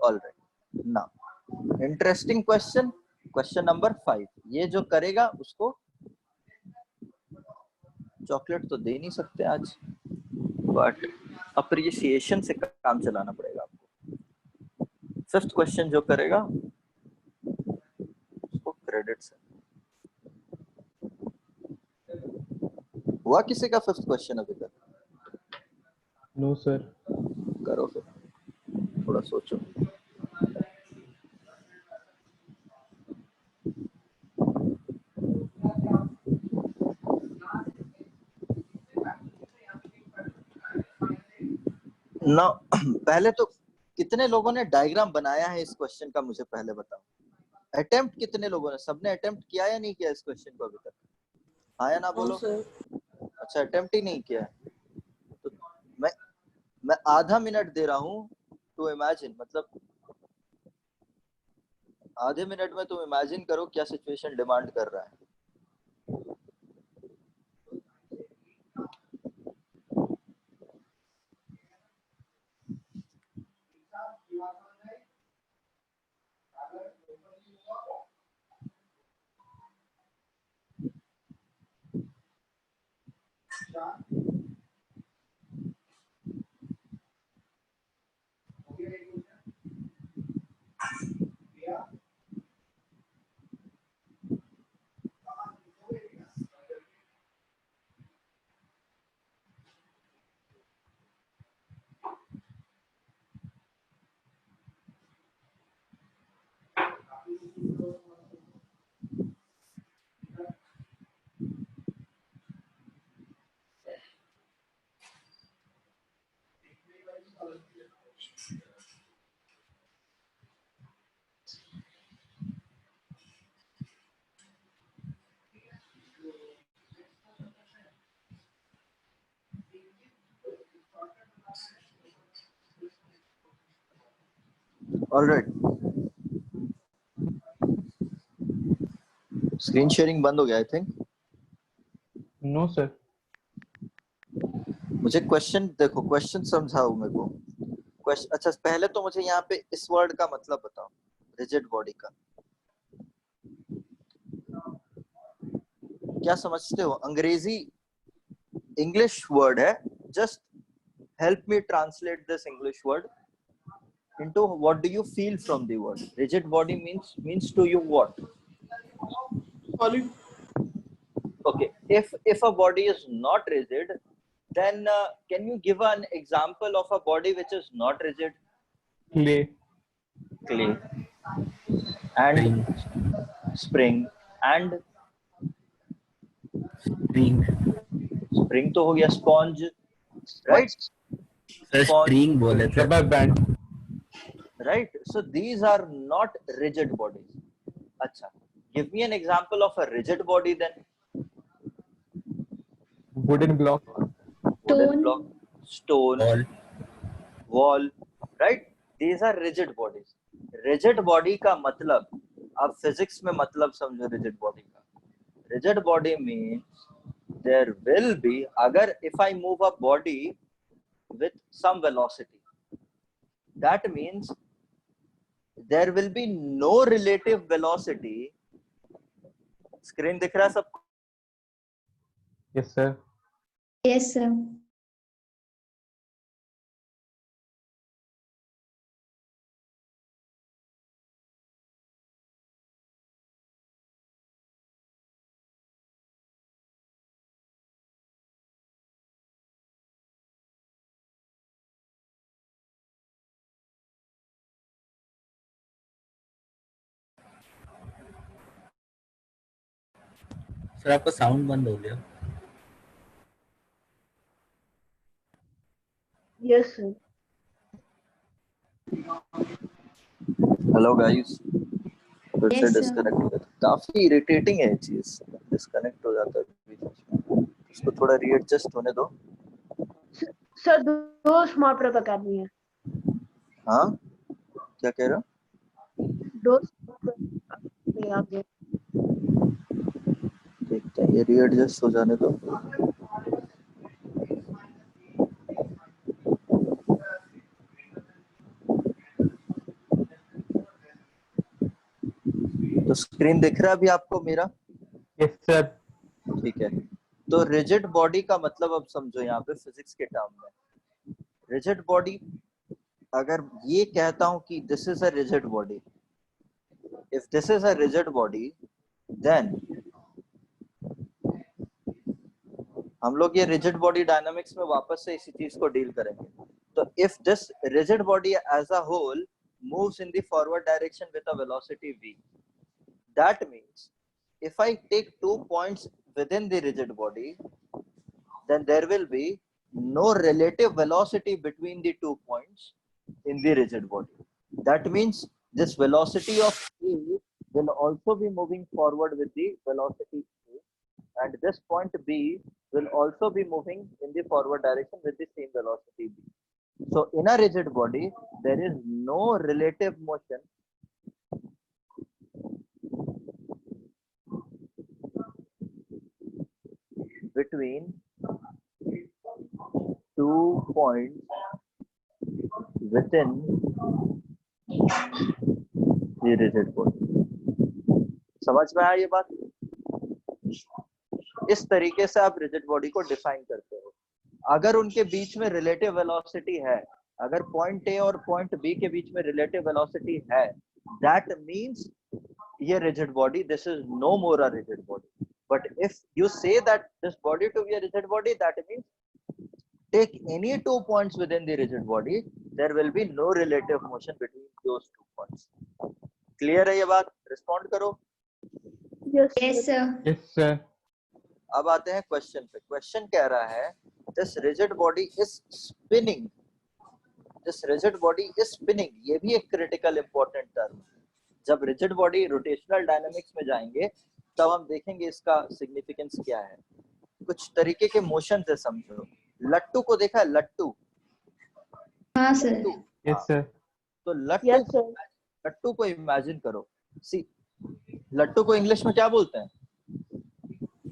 alright. Now interesting question, question number 5। ये जो करेगा उसको चॉकलेट तो दे नहीं सकते आज, बट अप्रिसिएशन से काम चलाना पड़ेगा आपको। 5th क्वेश्चन जो करेगा उसको क्रेडिट से। हुआ किसी का 5th क्वेश्चन अभी तक? No, sir. करो फिर, थोड़ा सोचो। ना पहले तो कितने लोगों ने डायग्राम बनाया है इस क्वेश्चन का, मुझे पहले बताओ। अटेम्प्ट कितने लोगों ने, सबने अटेम्प्ट किया या नहीं किया इस क्वेश्चन को अभी तक? हाँ या ना बोलो। No, sir. अच्छा अटेम्प्ट ही नहीं किया है, तो मैं आधा मिनट दे रहा हूँ टू इमेजिन, मतलब आधे मिनट में तुम इमेजिन करो क्या सिचुएशन डिमांड कर रहा है। ऑलराइट, स्क्रीन शेयरिंग बंद हो गया आई थिंक। No sir. मुझे क्वेश्चन देखो, क्वेश्चन समझाओ मेरे को। क्वेश्चन, अच्छा पहले तो मुझे यहाँ पे इस वर्ड का मतलब बताओ, रिजिड बॉडी का क्या समझते हो? अंग्रेजी इंग्लिश वर्ड है, just help me translate this English word into what do you feel from the word rigid body means to you what? Solid. Okay, if a body is not rigid, then can you give an example of a body which is not rigid? Clay. And spring and spring तो हो गया, sponge, right? Sir spring बोले थे। Rubber band. Right, so these are not rigid bodies. अच्छा, give me an example of a rigid body then. Wooden block. Wooden block, stone, Ball. wall, right? These are rigid bodies. Rigid body का मतलब, आप physics में मतलब समझो rigid body का। Rigid body means there will be, अगर if I move a body with some velocity, that means there will be no relative velocity. Screen दिख रहा है सबको? Yes sir. Yes, sir. Sir आपका साउंड बंद हो गया। Yes, sir. हेलो गाइस, फिर से Yes, sir. डिस्कनेक्ट हो गया। काफी इरिटेटिंग है ये चीज, डिस्कनेक्ट हो जाता है बीच में। इसको थोड़ा रीएडजस्ट होने दो। सर दो स्मार्ट प्रेप अकेडमी है। हाँ, क्या कह रहे हो? दो smart आगे। देखते हैं, ये रीएडजस्ट हो जाने दो। तो स्क्रीन दिख रहा है अभी आपको मेरा? Yes sir. ठीक है, तो रिजिड बॉडी का मतलब अब समझो यहाँ पे फिजिक्स के टर्म में। रिजिड बॉडी, अगर ये कहता हूँ कि this is a rigid body, if this is a rigid body, then हम लोग ये रिजिड बॉडी डायनामिक्स में वापस से इसी चीज को डील करेंगे। तो if this rigid body as a whole moves in the forward direction with a velocity v, that means if I take 2 points within the rigid body, then there will be no relative velocity between the 2 points in the rigid body. That means this velocity of A will also be moving forward with the velocity A, and this point B will also be moving in the forward direction with the same velocity B. So in a rigid body, there is no relative motion between 2 points within the rigid body. समझ में आया ये बात? इस तरीके से आप rigid body को डिफाइन करते हो. अगर उनके बीच में रिलेटिव वेलोसिटी है, अगर पॉइंट ए और पॉइंट बी के बीच में रिलेटिव वेलोसिटी है, दैट मींस ये rigid body, this is no more a rigid body. But if you say that this body to be a rigid body, that means take any 2 points within the rigid body, there will be no relative motion between those 2 points. Clear है ये बात? Respond करो. Yes, Yes, sir. Yes, sir. अब आते हैं question पे. Question कह रहा है this rigid body is spinning. This rigid body is spinning. ये भी एक critical important term. जब rigid body rotational dynamics में जाएंगे तब हम देखेंगे इसका significance क्या है. कुछ तरीके के मोशन से समझो. लट्टू को देखा है? लट्टू. हाँ सर. Yes, sir. तो लट्टू, yes, sir. लट्टू को इमेजिन करो. सी, लट्टू को इंग्लिश में क्या बोलते हैं?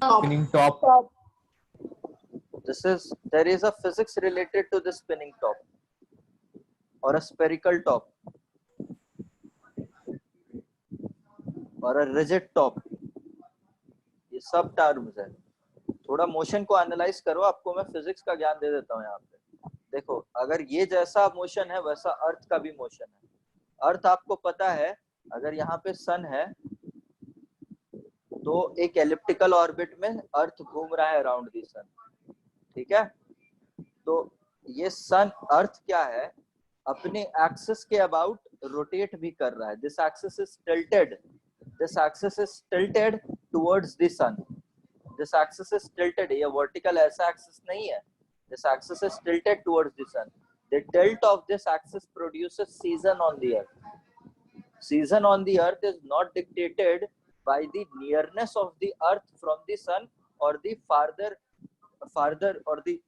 Spinning top. Top. There is a physics related to the spinning top or a spherical top or a rigid top. ये सब टर्म्स है. थोड़ा मोशन को एनालाइज करो. आपको मैं फिजिक्स का ज्ञान दे देता हूँ यहाँ पे. देखो, अगर ये जैसा मोशन है वैसा अर्थ का भी मोशन है. अर्थ आपको पता है, अगर यहाँ पे सन है तो एक एलिप्टिकल ऑर्बिट में अर्थ घूम रहा है अराउंड द सन. ठीक है? तो ये सन, अर्थ क्या है, अपने एक्सिस के अबाउट रोटेट भी कर रहा है. This axis is tilted. This axis is tilted towards the sun. This axis is tilted. ये vertical ऐसा axis नहीं है. This axis is tilted towards the sun. The tilt of this axis produces season on the earth. Season on the earth is not dictated by the nearness of the earth from the sun or the farther or the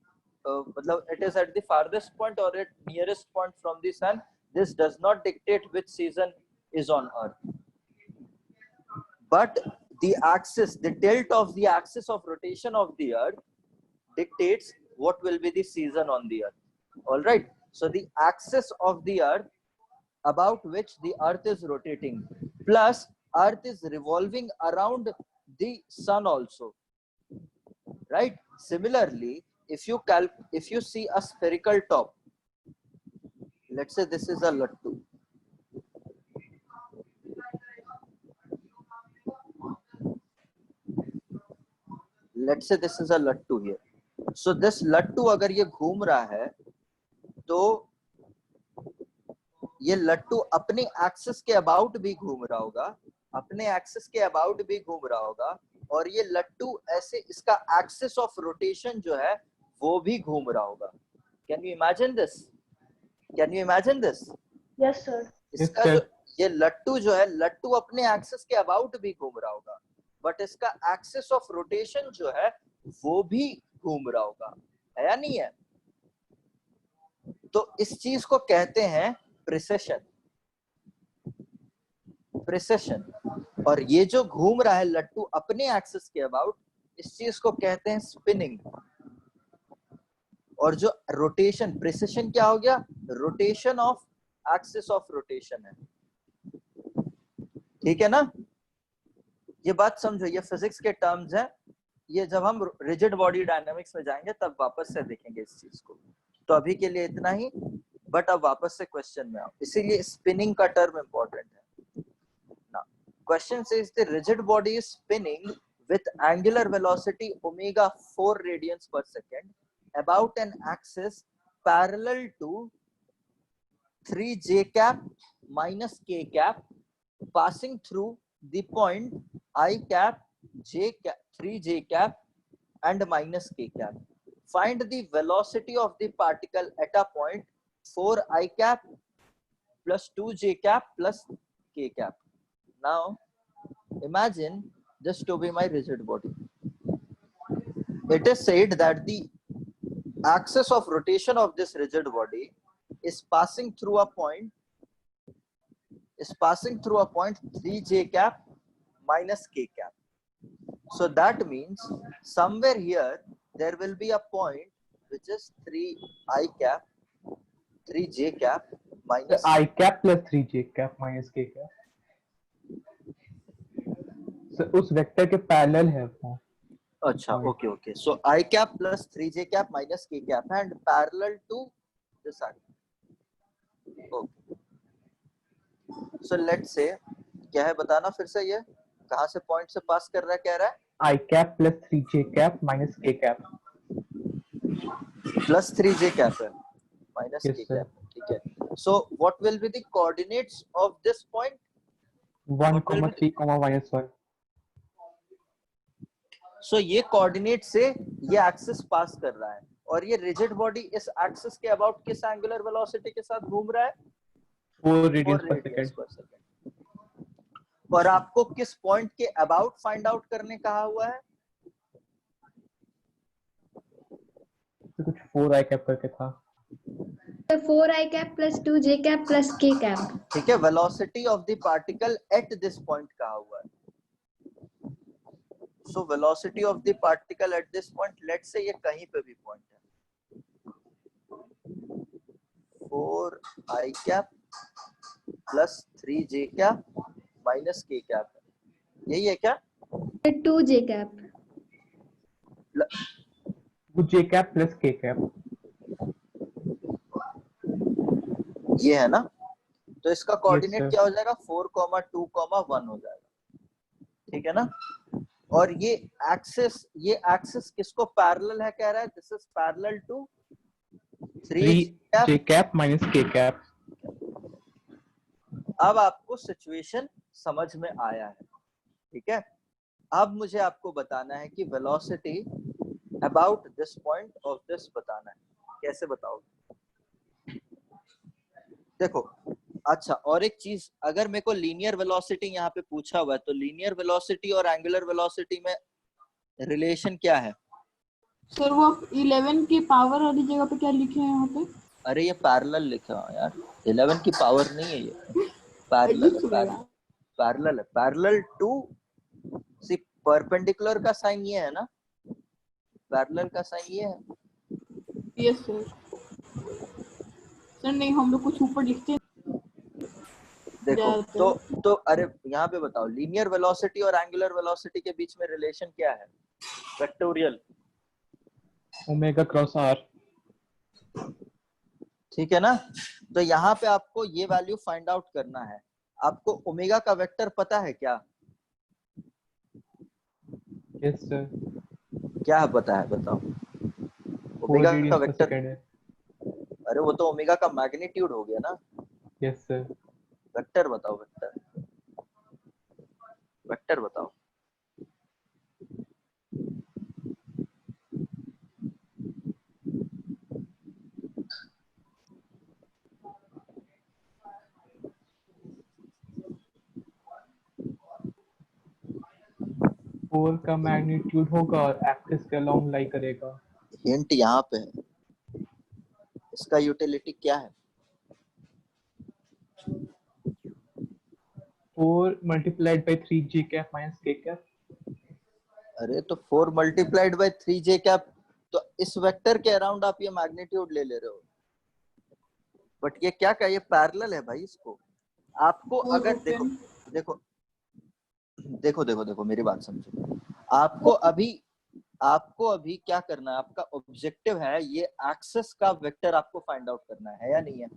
it is at the farthest point or at nearest point from the sun. This does not dictate which season is on earth. But the axis, the tilt of the axis of rotation of the earth dictates what will be the season on the earth. All right. So the axis of the earth about which the earth is rotating plus earth is revolving around the sun also. Right. Similarly, if you see a spherical top, let's say this is a lattu. Let's say this is a lattu here. So this lattu अगर ये घूम रहा है तो ये लट्टू अपने axis के अबाउट भी घूम रहा होगा, अपने एक्सिस के अबाउट भी घूम रहा होगा, और ये लट्टू ऐसे इसका एक्सिस ऑफ रोटेशन जो है वो भी घूम रहा होगा. Can you imagine this? Can you imagine this? Yes, sir. इसका जो ये लट्टू जो है, लट्टू अपने एक्सिस के अबाउट भी घूम रहा होगा, बट इसका एक्सिस ऑफ रोटेशन जो है वो भी घूम रहा होगा, है या नहीं है? तो इस चीज को कहते हैं प्रिसेशन. प्रिसेशन. और ये जो घूम रहा है लट्टू अपने एक्सिस के अबाउट, इस चीज को कहते हैं स्पिनिंग. और जो रोटेशन, प्रिसेशन क्या हो गया? Rotation of axis of rotation है. ठीक है ना? ये बात समझो, ये फिजिक्स के टर्म्स हैं. ये जब हम रिजिड बॉडी डायनामिक्स में जाएंगे तब वापस से देखेंगे इस चीज को. तो अभी के लिए इतना ही, बट अब वापस से क्वेश्चन में आओ. इसीलिए स्पिनिंग का टर्म इंपॉर्टेंट है. ना question says the rigid body is spinning with angular velocity omega 4 radians per second about an axis parallel to 3j cap minus k cap passing through the point I cap, j cap, 3j cap and minus k cap. Find the velocity of the particle at a point 4 I cap plus 2j cap plus k cap. Now imagine this to be my rigid body. It is said that the axis of rotation of this rigid body is passing through a point 3j cap minus k cap. So that means somewhere here there will be a point which is 3i cap, 3j cap minus I cap plus 3j cap minus k cap. So उस vector के parallel है वो. अच्छा okay. So I cap plus 3j cap minus k cap and parallel to this angle. Okay. So let's say क्या है बताना फिर से, ये कहाँ से पॉइंट से पास कर रहा है, कह रहा है I cap plus 3j cap minus k cap. plus 3j cap है minus Yes, k sir. cap, ठीक है. So what will be the coordinates of this point? 1, 3, minus 1. So ये कोऑर्डिनेट से ये एक्सिस पास कर रहा है और ये रिजिड बॉडी इस एक्सिस के अबाउट किस एंगुलर वेलोसिटी के साथ घूम रहा है? 4 radians per radians second. per second. और आपको किस पॉइंट के अबाउट फाइंड आउट करने कहा हुआ है? तो कुछ 4i cap करके था. 4i cap plus 2j cap plus k cap. ठीक है, velocity of the particle at this point कहा हुआ है. So velocity of the particle at this point, let's say ये कहीं पे भी पॉइंट है, 4i cap plus 3j cap minus k cap, यही है क्या? 2j cap. 2j cap plus k cap. ये है ना, तो इसका कोऑर्डिनेट sir. क्या हो जाएगा? 4, 2, 1 हो जाएगा, ठीक है ना. और ये एक्सिस किसको पैरेलल है कह रहा है? This is parallel to 3j cap minus k cap. अब आपको सिचुएशन समझ में आया है, ठीक है. अब मुझे आपको बताना है कि velocity about this point of this बताना है. कैसे बताओगे? देखो, अच्छा और एक चीज, अगर मेरे को लीनियर वेलोसिटी यहाँ पे पूछा हुआ है तो लीनियर वेलोसिटी और एंगुलर वेलोसिटी में रिलेशन क्या है? सर वो 11 की पावर वाली जगह पे क्या लिखे हैं यहाँ पे? अरे ये पैरेलल लिखा है यार, 11 की पावर नहीं है ये, पैरेलल है. पैरेलल टू सी परपेंडिकुलर का साइन ये है ना, पैरेलल का साइन ये है. Yes sir. सर नहीं, हम लोग कुछ ऊपर लिखते हैं. देखो तो अरे यहाँ पे बताओ, लीनियर वेलोसिटी और एंगुलर वेलोसिटी के बीच में रिलेशन क्या है? Vectorial, omega cross r. ठीक है ना. तो यहाँ पे आपको ये वैल्यू फाइंड आउट करना है. आपको ओमेगा का वेक्टर पता है क्या? Yes sir. क्या पता है बताओ? 4 ओमेगा का radians per वेक्टर, second है. अरे वो तो ओमेगा का मैग्नीट्यूड हो गया ना. Yes sir. वेक्टर बताओ, वेक्टर बताओ. फोर का मैग्नीट्यूड होगा और एक्सिस के अलोंग लाई करेगा. हिंट यहाँ पे है, इसका यूटिलिटी क्या है? 4 multiplied by 3j cap minus k cap. अरे तो 4 मल्टीप्लाइड बाय 3j कैप, तो इस वेक्टर के अराउंड आप ये मैग्नीट्यूड ले रहे हो, बट ये क्या का, ये पैरेलल है भाई इसको. आपको अगर देखो मेरी बात समझो. आपको अभी क्या करना है? आपका ऑब्जेक्टिव है ये एक्सिस का वेक्टर आपको फाइंड आउट करना है या नहीं है?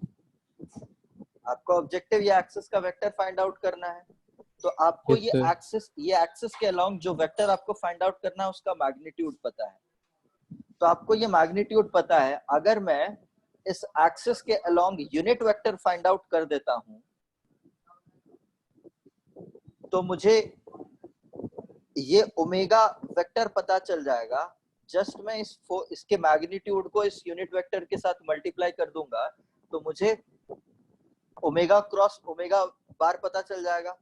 आपका ऑब्जेक्टिव ये एक्सिस का वेक्टर फाइंड आउट करना है. तो आपको yes, ये एक्सिस के अलोंग जो वेक्टर आपको फाइंड आउट करना है उसका मैग्नीट्यूड पता है. तो आपको ये मैग्नीट्यूड पता है. अगर मैं इस एक्सिस के along unit vector find out कर देता हूं तो मुझे ये ओमेगा वेक्टर पता चल जाएगा. जस्ट मैं इसके मैग्नीट्यूड को इस यूनिट वेक्टर के साथ मल्टीप्लाई कर दूंगा तो मुझे ओमेगा क्रॉस ओमेगा बार पता चल जाएगा,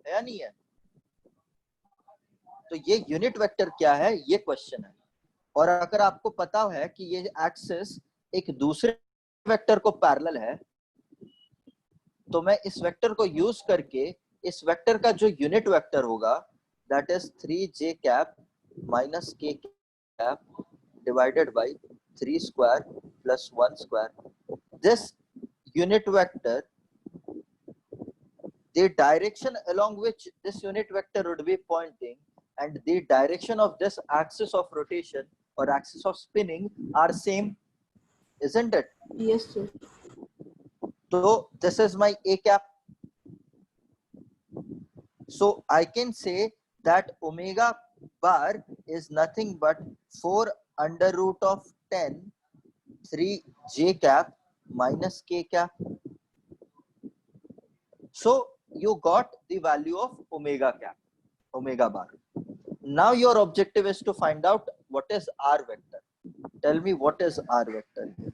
है या नहीं है? तो ये यूनिट वेक्टर क्या है, ये क्वेश्चन है. और अगर आपको पता है कि ये एक्सिस एक दूसरे वेक्टर को पैरेलल है तो मैं इस वेक्टर को यूज करके इस वेक्टर का जो यूनिट वेक्टर होगा that is 3j cap minus k cap divided by 3 square plus 1 square. This unit vector, the direction along which this unit vector would be pointing and the direction of this axis of rotation or axis of spinning are same, isn't it? Yes, sir. So this is my a cap. So I can say that omega bar is nothing but 4 under root of 10 3j cap minus k cap. So you got the value of omega cap, omega bar. Now your objective is to find out what is r vector. Tell me what is r vector here.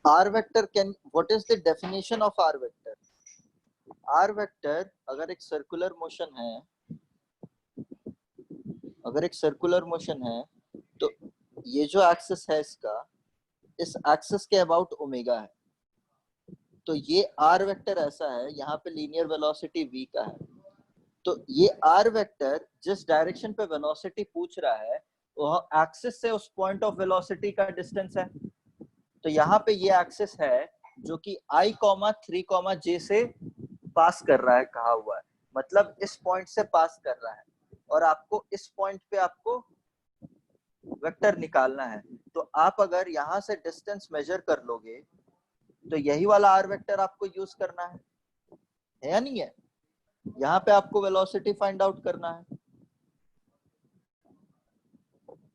R vector can, what is the definition of R vector? R vector अगर एक circular motion है, अगर एक circular motion है, तो ये जो axis है इसका, इस axis के about ओमेगा है. तो ये R vector ऐसा है, यहाँ पे linear velocity v का है. तो ये R vector जिस direction पे velocity पूछ रहा है, वह axis से उस point of velocity का distance है. तो यहाँ पे ये एक्सिस है जो कि i, 3, j से पास कर रहा है, कहा हुआ है, मतलब इस पॉइंट से पास कर रहा है और आपको इस पॉइंट पे आपको वेक्टर निकालना है. तो आप अगर यहाँ से डिस्टेंस मेजर कर लोगे तो यही वाला आर वेक्टर आपको यूज करना है या नहीं है? यहाँ पे आपको वेलोसिटी फाइंड आउट करना है.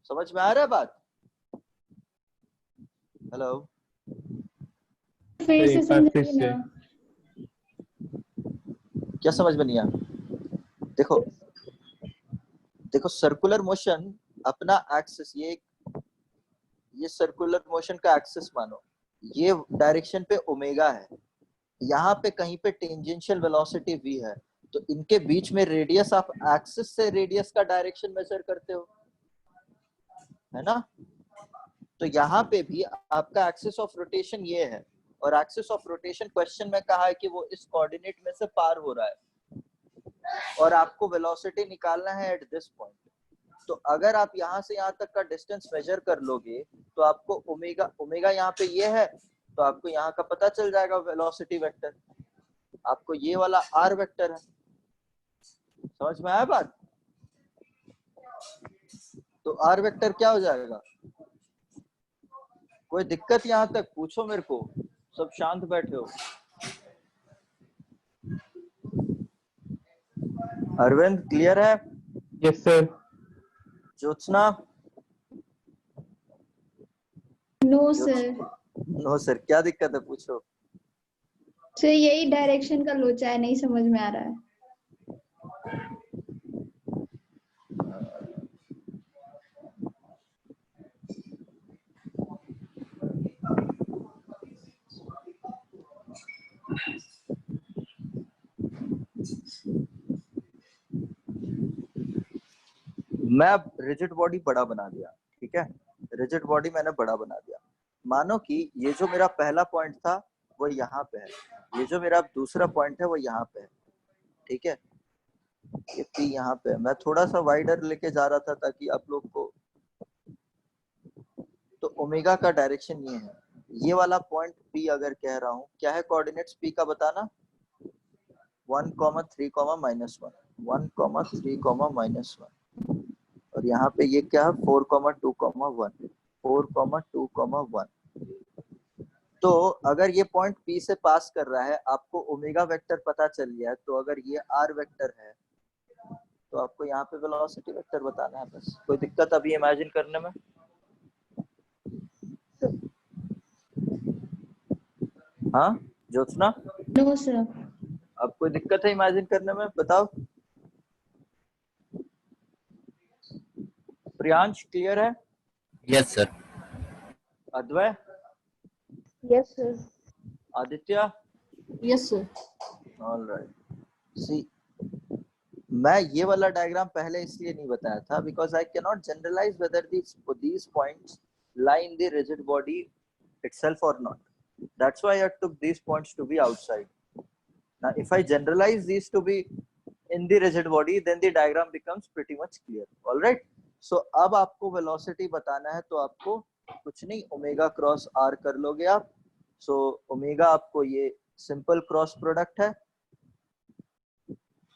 समझ में आ रहा है बात? हेलो, फिर से समझ फिर नहीं से। ना। क्या समझ में नहीं आया? देखो देखो, सर्कुलर मोशन अपना एक्सिस, ये सर्कुलर मोशन का एक्सिस मानो, ये डायरेक्शन पे ओमेगा है, यहाँ पे कहीं पे टेंजेंशियल वेलोसिटी v है, तो इनके बीच में रेडियस, आप एक्सिस से रेडियस का डायरेक्शन मेजर करते हो, है ना? तो यहाँ पे भी आपका एक्सिस ऑफ रोटेशन ये है, और एक्सिस ऑफ रोटेशन क्वेश्चन में कहा है कि वो इस कोऑर्डिनेट में से पार हो रहा है और आपको वेलोसिटी निकालना है एट दिस पॉइंट. तो अगर आप यहाँ से यहाँ तक का डिस्टेंस मेजर कर लोगे तो आपको ओमेगा यहाँ पे ये है, तो आपको यहाँ का पता चल जाएगा वेलोसिटी वेक्टर, आपको ये वाला आर वेक्टर है. समझ में आया बात? तो आर वेक्टर क्या हो जाएगा? कोई दिक्कत यहाँ तक पूछो मेरे को, सब शांत बैठे हो. अरविंद क्लियर है? Yes sir. Jyotsna? No sir, no sir, क्या दिक्कत है पूछो. सर यही डायरेक्शन का लोचा है, नहीं समझ में आ रहा है। मैं अब रिजिड बॉडी बड़ा बना दिया, ठीक है? रिजिड बॉडी मैंने बड़ा बना दिया. मानो कि ये जो मेरा पहला पॉइंट था वो यहाँ पे है, ये जो मेरा दूसरा पॉइंट है वो यहाँ पे है, ठीक है? ये P यहाँ पे है. मैं थोड़ा सा वाइडर लेके जा रहा था ताकि आप लोग को, तो ओमेगा का डायरेक्शन ये है. ये वाला पॉइंट P अगर कह रहा हूँ, क्या है कोऑर्डिनेट्स P का बताना? 1, 3, -1, 1, 3, -1, और यहाँ पे ये क्या है? 4, 2, 1, 4, 2, 1. तो अगर ये पॉइंट P से पास कर रहा है, आपको ओमेगा वेक्टर पता चल गया है, तो अगर ये R वेक्टर है तो आपको यहाँ पे वेलोसिटी वेक्टर बताना है बस। कोई दिक्कत अभी इमेजिन करने में? हाँ ज्योत्सना, No, sir. अब कोई दिक्कत है इमेजिन करने में? बताओ। प्रियांश क्लियर है? यस सर। अद्वय, Yes, sir. Aditya? Yes sir. Alright. See, मैं ये वाला डायग्राम पहले इसलिए नहीं बताया था because I can not generalise whether these points lie in the rigid body itself or not. That's why I took these points to be outside. Now if I generalize these to be in the rigid body, then the diagram becomes pretty much clear. All right, so अब आपको velocity बताना है, तो आपको कुछ नहीं, omega cross R कर लोगे आप। सो ओमेगा आपको ये सिंपल क्रॉस प्रोडक्ट है,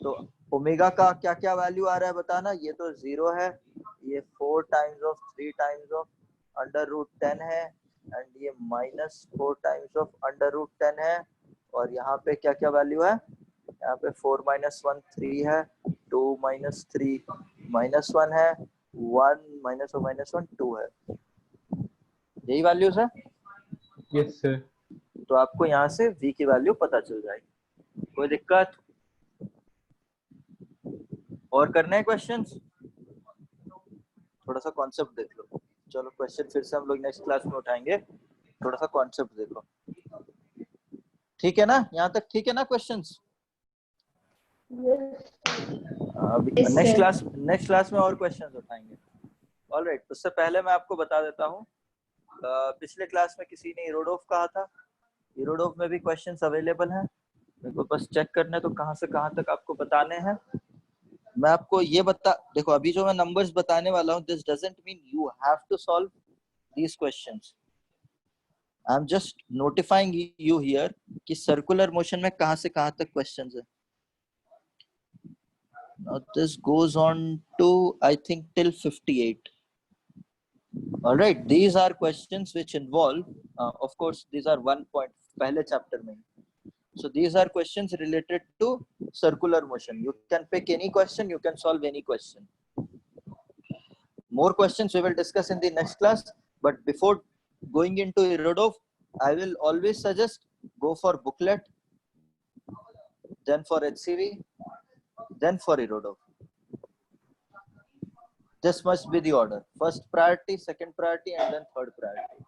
तो ओमेगा का क्या क्या वैल्यू आ रहा है बताना। ये तो 0 है, ये 4 times of 3 times of under root 10 है, एंड ये -4 टाइम्स ऑफ अंडर रूट 10 है, और यहाँ पे क्या क्या वैल्यू है, यहाँ पे 4 - 1 3 है, 2 - 3 -1 है, 1 - 1 2 है, यही वैल्यूज है। Yes sir. तो आपको यहाँ से v की वैल्यू पता चल जाएगी। कोई दिक्कत और करना है क्वेश्चंस? थोड़ा सा कॉन्सेप्ट देख लो। चलो क्वेश्चन फिर से हम लोग नेक्स्ट क्लास में उठाएंगे, थोड़ा सा कॉन्सेप्ट देखो, ठीक है ना? यहाँ तक ठीक है ना क्वेश्चंस? Yes. अभी Yes, नेक्स्ट क्लास में और क्वेश्चंस उठाएंगे। ऑलराइट, उससे पहले मैं आपको बता देता हूँ, पिछले क्लास में किसी ने इरोडोफ कहा था, इरोडोफ में भी क्वेश्चंस अवेलेबल हैं, मेरे को बस चेक करना है तो कहाँ से कहाँ तक आपको बताने हैं। मैं आपको ये देखो, अभी जो मैं नंबर्स बताने वाला हूँ, this doesn't mean you have to solve these questions. I am just notifying you here कि सर्कुलर मोशन में कहाँ से कहाँ तक क्वेश्चंस है। Now this goes on to I think till 58. All right, these are questions which involve, of course, these are 1 point पहले chapter में. So these are questions related to circular motion. You can pick any question, you can solve any question. More questions we will discuss in the next class. But before going into Irodov, I will always suggest go for booklet, then for HCV, then for Irodov. This must be the order. First priority, second priority, and then third priority.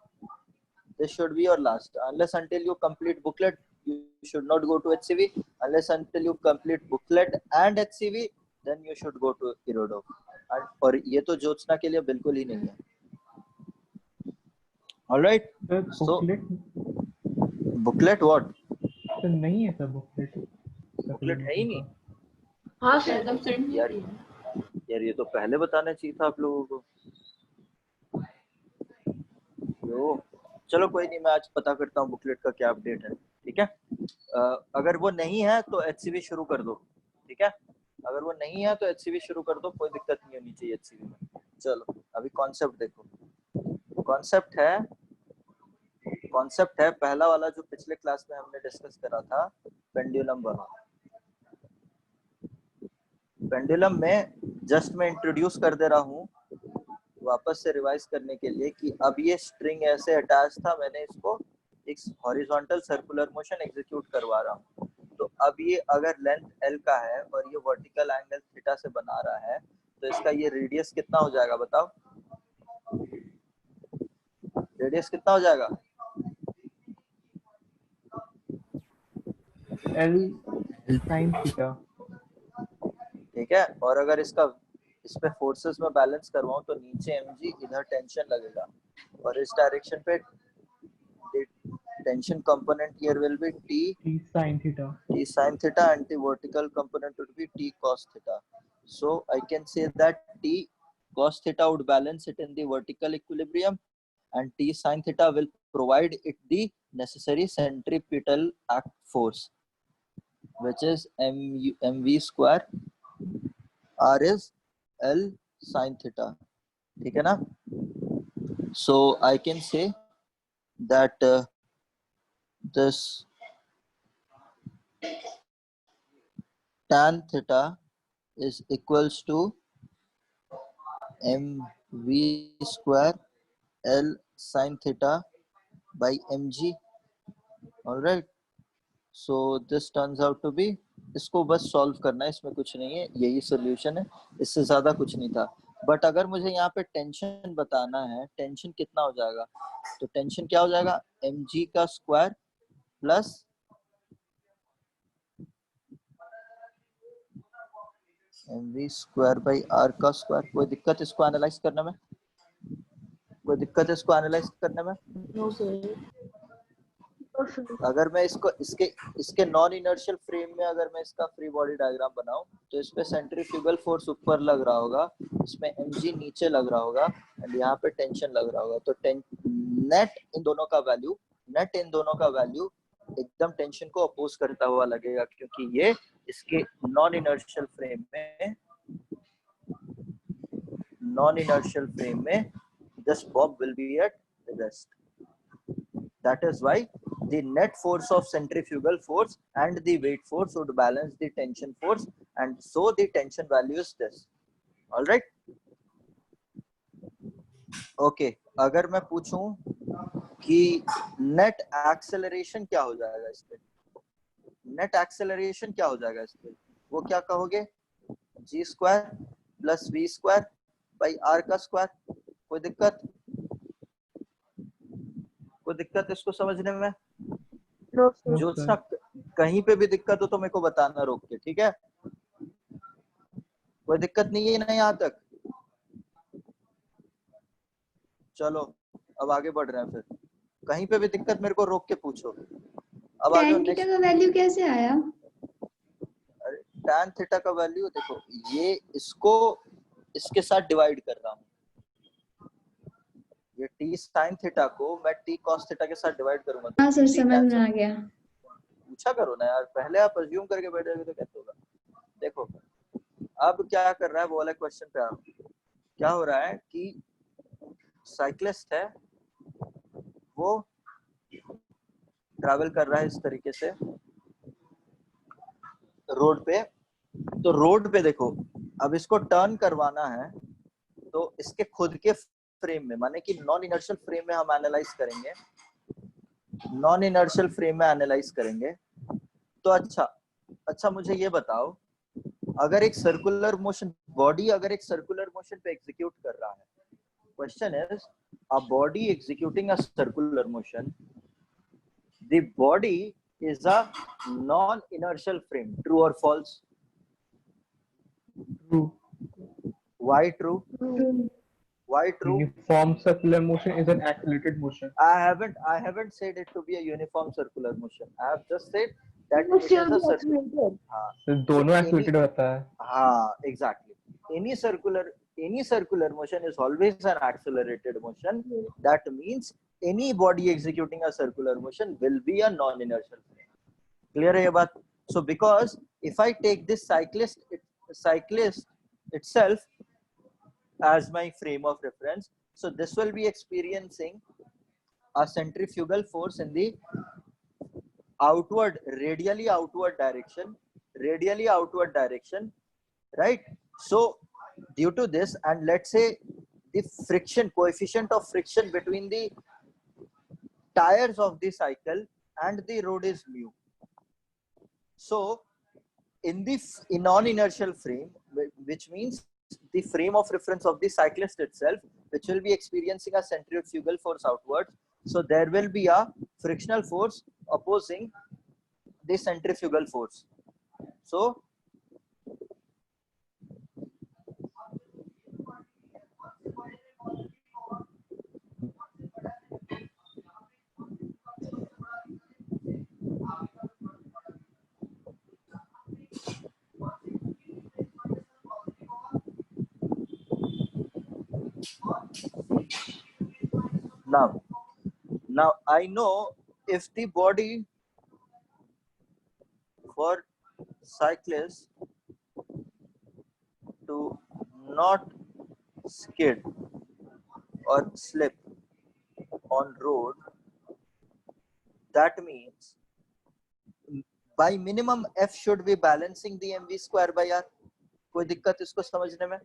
This should be your last. Unless until you complete booklet, you should not go to HCV. Unless until you complete booklet and HCV, then you should go to Irodov. और ये तो ज्योत्सना के लिए बिल्कुल ही नहीं है। All right. Sir Booklet what? Sir नहीं है सर बुकलेट। बुकलेट है ही नहीं। हाँ सर। एकदम सेम यार ये तो पहले बताना चाहिए था आप लोगों को। चलो कोई नहीं, मैं आज पता करता हूँ बुकलेट का क्या अपडेट है, ठीक है? अगर वो नहीं है तो HCV शुरू कर दो, ठीक है? अगर वो नहीं है तो HCV शुरू कर दो, कोई दिक्कत नहीं होनी चाहिए HCV में। चलो अभी कॉन्सेप्ट देखो। कॉन्सेप्ट है पहला वाला जो पिछले क्लास में हमने डिस्कस करा था, पेंडुलम वाला। पेंडुलम में जस्ट मैं इंट्रोड्यूस कर दे रहा हूँ वापस से रिवाइज करने के लिए कि अब ये स्ट्रिंग ऐसे अटैच था, मैंने इसको एक हॉरिजॉन्टल सर्कुलर मोशन एग्जीक्यूट करवा रहा हूँ। तो अब ये अगर लेंथ L का है और ये वर्टिकल एंगल थीटा से बना रहा है, तो इसका ये रेडियस कितना हो जाएगा बताओ? रेडियस कितना हो जाएगा? L sin theta. ठीक है, और अगर इस पे फोर्सेस में बैलेंस करवाऊं तो नीचे mg, इधर टेंशन लगेगा, और इस डायरेक्शन पे tension component here will be t sin theta and the vertical component would be t cos theta. So I can say that t cos theta would balance it in the vertical equilibrium, and t sin theta will provide it the necessary centripetal act force, which is mv square, r is L sin theta, ठीक है ना? So I can say that this tan theta is equals to mv square L sin theta by mg. All right, so this turns out to be, इसको बस solve करना है, इसमें कुछ नहीं है, यही सोल्यूशन है, इससे ज्यादा कुछ नहीं था। बट अगर मुझे यहाँ पे टेंशन बताना है, टेंशन कितना हो जाएगा, तो टेंशन क्या हो जाएगा, mg का square plus mv square by r का स्क्वायर। कोई दिक्कत इसको एनालाइज करने में, कोई दिक्कत है इसको एनालाइज करने में? No sir. अगर मैं इसको इसके नॉन इनर्शियल फ्रेम में अगर मैं इसका फ्री बॉडी डायग्राम बनाऊं, तो इस पे सेंट्रीफ्यूगल फोर्स ऊपर लग रहा होगा, इसमें mg नीचे लग रहा होगा, एंड यहाँ पे टेंशन लग रहा होगा। तो नेट इन दोनों का वैल्यू एकदम टेंशन को अपोज करता हुआ लगेगा, क्योंकि ये इसके नॉन इनर्शियल फ्रेम में just Bob will be at rest. That is why the net force of centrifugal force and the weight force would balance the tension force, and so the tension value is this. All right. Okay. अगर मैं पूछूं कि net acceleration क्या हो जाएगा इस पे, net acceleration क्या हो जाएगा इस पे, वो क्या कहोगे, g square plus v square by r का स्क्वायर। कोई दिक्कत इसको समझने में? No sir. जो कहीं पे भी दिक्कत हो तो मेरे को बताना रोक के, ठीक है? कोई दिक्कत नहीं है ना यहाँ तक? चलो अब आगे बढ़ रहे हैं, फिर कहीं पे भी दिक्कत मेरे को रोक के पूछो। अब आगे tan थीटा का वैल्यू कैसे आया? tan थीटा का वैल्यू देखो, ये इसको इसके साथ डिवाइड कर रहा हूँ, ये t sin थीटा को मैं t cos थीटा के साथ डिवाइड करूंगा। हाँ सर, समझ में आ गया। पूछा करो ना यार, पहले आप अज्यूम करके बैठ जाओगे तो कैसे होगा। देखो अब क्या कर रहा है, वो वाला क्वेश्चन पे आओ। क्या हो रहा है कि साइक्लिस्ट है, वो ट्रैवल कर रहा है इस तरीके से रोड पे, तो रोड पे देखो अब इसको टर्न करवाना है, तो इसके खुद के फ्रेम में, माने कि नॉन इनर्शियल फ्रेम में हम एनालाइज करेंगे, तो अच्छा मुझे ये बताओ, अगर एक सर्कुलर मोशन बॉडी अगर एक सर्कुलर मोशन पे एग्जीक्यूट कर रहा है, question is a body executing a circular motion, the body is a non-inertial frame. True or false? True. Why true? Why true? Uniform circular motion is an accelerated motion. I haven't said it to be a uniform circular motion. I have just said that it is a circular. हाँ. तो दोनों accelerated होता है. हाँ, exactly. Any circular motion is always an accelerated motion. That means any body executing a circular motion will be a non-inertial frame. Clear है ये बात? So because if I take this cyclist itself as my frame of reference, so this will be experiencing a centrifugal force in the radially outward direction, right? So due to this, and let's say the coefficient of friction between the tires of the cycle and the road is mu. So in the non-inertial frame, which means the frame of reference of the cyclist itself, which will be experiencing a centrifugal force outwards, so there will be a frictional force opposing the centrifugal force. So now I know if the body for cyclists to not skid or slip on road, that means by minimum f should be balancing the mv square by r. कोई दिक्कत इसको समझने में?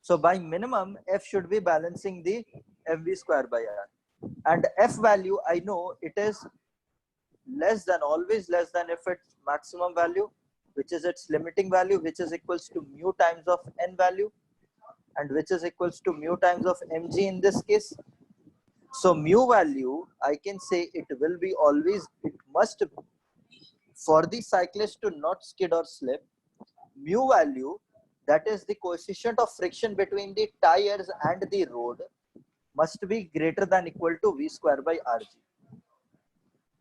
So by minimum f should be balancing the mv square by r, and f value I know it is less than, always less than if its maximum value, which is its limiting value, which is equals to mu times of n value, and which is equals to mu times of mg in this case. So mu value, I can say it will be always, it must, for the cyclist to not skid or slip, mu value, that is the coefficient of friction between the tires and the road, must be greater than equal to v square by rg.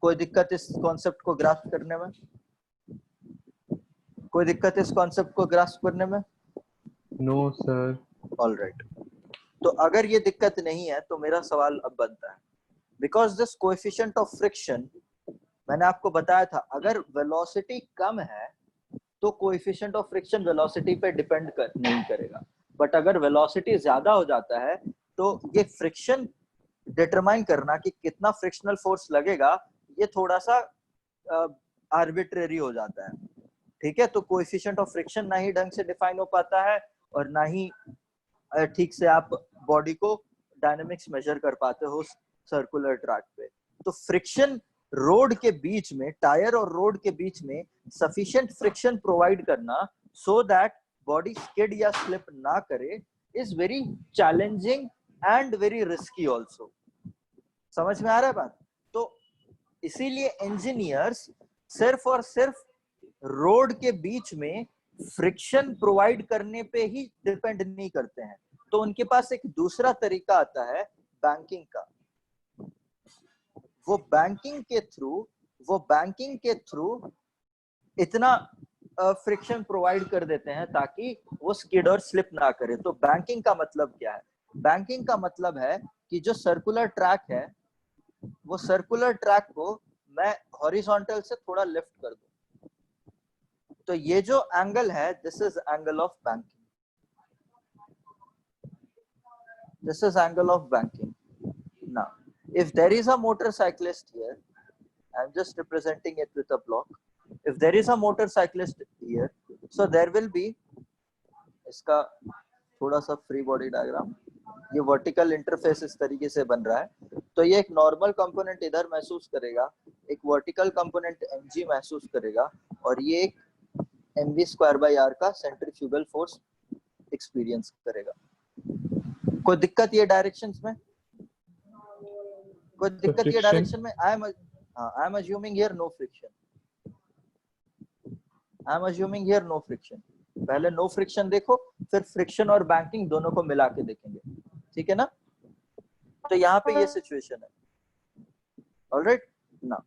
कोई दिक्कत इस concept को grasp करने में? कोई दिक्कत इस concept को ग्रास्प करने में? No sir. ऑलराइट, तो अगर ये दिक्कत नहीं है तो मेरा सवाल अब बनता है, because this coefficient of friction, मैंने आपको बताया था अगर वेलोसिटी कम है तो कोएफिशिएंट ऑफ फ्रिक्शन वेलोसिटी पे डिपेंड नहीं करेगा, बट अगर वेलोसिटी ज्यादा हो जाता है तो ये फ्रिक्शन डिटरमाइन करना कि कितना फ्रिक्शनल फोर्स लगेगा ये थोड़ा सा आर्बिट्रेरी हो जाता है, ठीक है? तो कोएफिशिएंट ऑफ फ्रिक्शन ना ही ढंग से डिफाइन हो पाता है और ना ही ठीक से आप बॉडी को डायनामिक्स मेजर कर पाते हो सर्कुलर ट्रैक पे। तो फ्रिक्शन रोड के बीच में, टायर और रोड के बीच में सफिशिएंट फ्रिक्शन प्रोवाइड करना सो दैट बॉडी स्किड या स्लिप ना करे is very challenging and very risky also. समझ में आ रहा है बात? तो इसीलिए इंजीनियर्स सिर्फ और सिर्फ रोड के बीच में फ्रिक्शन प्रोवाइड करने पे ही डिपेंड नहीं करते हैं, तो उनके पास एक दूसरा तरीका आता है बैंकिंग का। वो बैंकिंग के थ्रू इतना फ्रिक्शन प्रोवाइड कर देते हैं ताकि वो स्किड और स्लिप ना करे। तो बैंकिंग का मतलब क्या है? बैंकिंग का मतलब है कि जो सर्कुलर ट्रैक है वो सर्कुलर ट्रैक को मैं हॉरिजॉन्टल से थोड़ा लिफ्ट कर दूं, तो ये जो एंगल है this is angle of banking, this is angle of banking. Now if there is a motorcyclist here, I'm just representing it with a block. If there is a motorcyclist here, so there will be, इसका थोड़ा सा free body diagram, ये vertical interface इस तरीके से बन रहा है। तो ये एक नॉर्मल कंपोनेंट इधर महसूस करेगा, एक वर्टिकल कंपोनेंट mg महसूस करेगा, और ये एक mv स्क्वायर बाय r का सेंट्रीफ्यूगल फोर्स एक्सपीरियंस करेगा। कोई दिक्कत ये डायरेक्शंस में? कोई दिक्कत ये डायरेक्शन में? I am assuming here no friction. I am assuming here no friction. पहले नो फ्रिक्शन देखो, फिर फ्रिक्शन और बैंकिंग दोनों को मिला के देखेंगे, ठीक है ना? तो यहाँ पे ये सिचुएशन है। Alright, now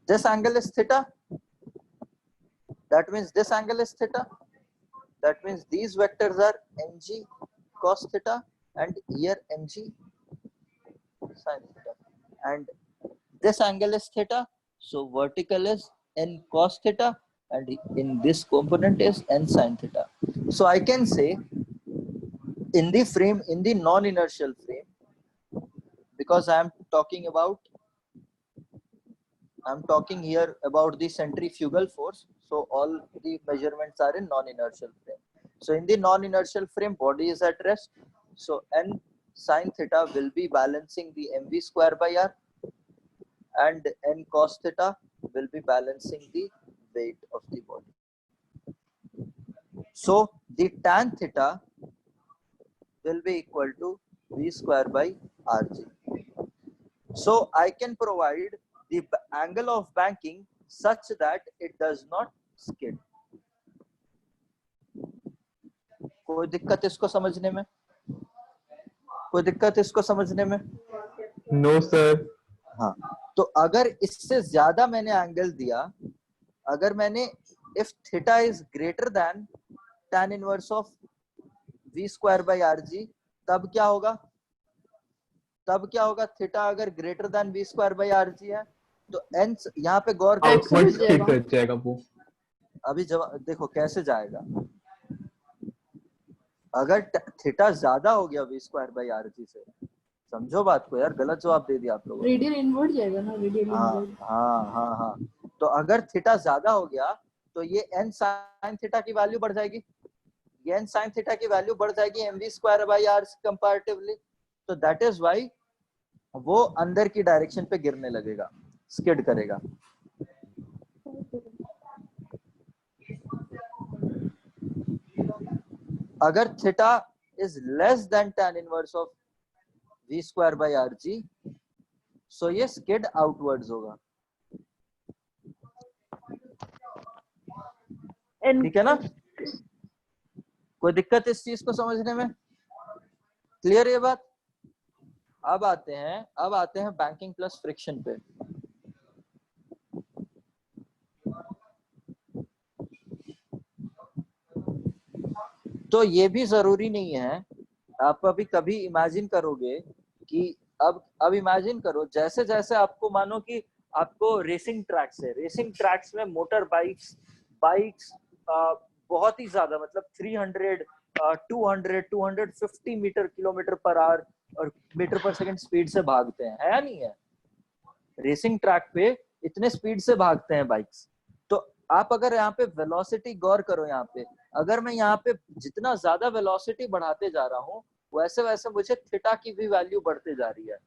this angle is theta, that means this angle is theta, that means these vectors are mg cos theta and here mg sin theta, and this angle is theta, so vertical is n cos theta and in this component is n sin theta. So I can say in the frame, in the non-inertial frame, because I am talking here about the centrifugal force, so all the measurements are in non-inertial frame. So in the non-inertial frame, body is at rest, so n sin theta will be balancing the mv square by r, and n cos theta will be balancing the weight of the body. So the tan theta will be equal to v square by rg. So I can provide the angle of banking such that it does not skid. कोई दिक्कत इसको समझने में? कोई दिक्कत इसको समझने में? No sir. हाँ, तो अगर इससे ज्यादा मैंने एंगल दिया, अगर मैंने if theta is greater than tan inverse of v square by rg, तब क्या होगा? तब क्या होगा? थीटा अगर greater than v square by rg है तो n, यहाँ पे गौर जाएगा वो। अभी जब देखो कैसे जाएगा, अगर थीटा ज्यादा हो गया v स्क्वायर बाय rg से समझो बात को यार, गलत जवाब दे दिया आप लोगों ने। रेडियल इनवर्ड जाएगा ना, रेडियल हाँ इनवर्ड। हाँ हाँ हाँ। तो अगर थीटा ज्यादा हो गया तो ये n sin थीटा की वैल्यू बढ़ जाएगी, ये n sin थीटा की वैल्यू बढ़ जाएगी mv square by r comparatively. तो दैट इज व्हाई वो अंदर की डायरेक्शन पे गिरने लगेगा, स्किड करेगा। अगर theta is less than tan inverse of v square by r g, so ये स्किड आउटवर्ड्स होगा। ठीक है ना? कोई दिक्कत इस चीज को समझने में? क्लियर ये बात? अब आते हैं बैंकिंग प्लस फ्रिक्शन पे। तो ये भी जरूरी नहीं है, आप अभी कभी इमेजिन करोगे कि अब इमेजिन करो जैसे जैसे आपको मानो कि आपको रेसिंग ट्रैक्स है, रेसिंग ट्रैक्स में मोटर बाइक्स बहुत ही ज्यादा मतलब 300 200 250 मीटर किलोमीटर पर आवर और मीटर पर सेकंड स्पीड से भागते हैं, है या नहीं है? रेसिंग ट्रैक पे इतने स्पीड से भागते हैं बाइक्स। तो आप अगर यहाँ पे वेलोसिटी गौर करो, यहाँ पे अगर मैं यहाँ पे जितना ज्यादा वेलोसिटी बढ़ाते जा रहा हूँ वैसे वैसे मुझे थीटा की भी वैल्यू बढ़ते जा रही है।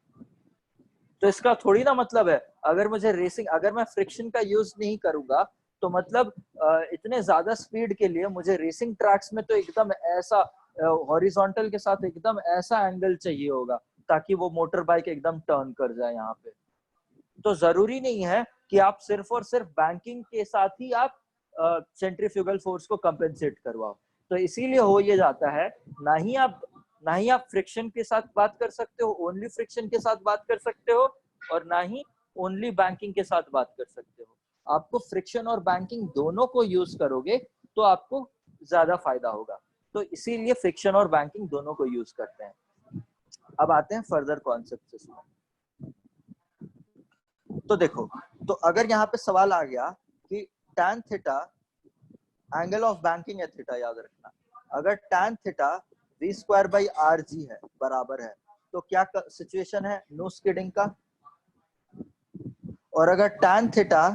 तो इसका थोड़ी ना मतलब है अगर मुझे रेसिंग, अगर मैं फ्रिक्शन का यूज नहीं करूंगा तो मतलब इतने ज्यादा स्पीड के लिए मुझे रेसिंग ट्रैक्स में तो एकदम ऐसा हॉरिजॉन्टल के साथ एकदम ऐसा एंगल चाहिए होगा ताकि वो मोटर बाइक एकदम टर्न कर जाए यहाँ पे। तो जरूरी नहीं है कि आप सिर्फ और सिर्फ बैंकिंग के साथ ही आप सेंट्रीफ्यूगल फोर्स को कंपेंसेट करवाओ। तो इसीलिए हो ये जाता है, ना ही आप फ्रिक्शन के साथ बात कर सकते हो, ओनली फ्रिक्शन के साथ बात कर सकते हो, और ना ही ओनली बैंकिंग के साथ बात कर सकते हो। आपको फ्रिक्शन और बैंकिंग दोनों को यूज करोगे तो आपको ज्यादा फायदा होगा। तो इसीलिए फ्रिक्शन और बैंकिंग दोनों को यूज करते हैं। अब आते हैं फर्दर कॉन्सेप्ट इसमें। तो देखो, तो अगर यहाँ पे सवाल आ गया कि tan theta angle of banking है थीटा, याद रखना, अगर tan theta v square by r जी है बराबर है तो क्या सिचुएशन है? नो स्किडिंग का। और अगर tan theta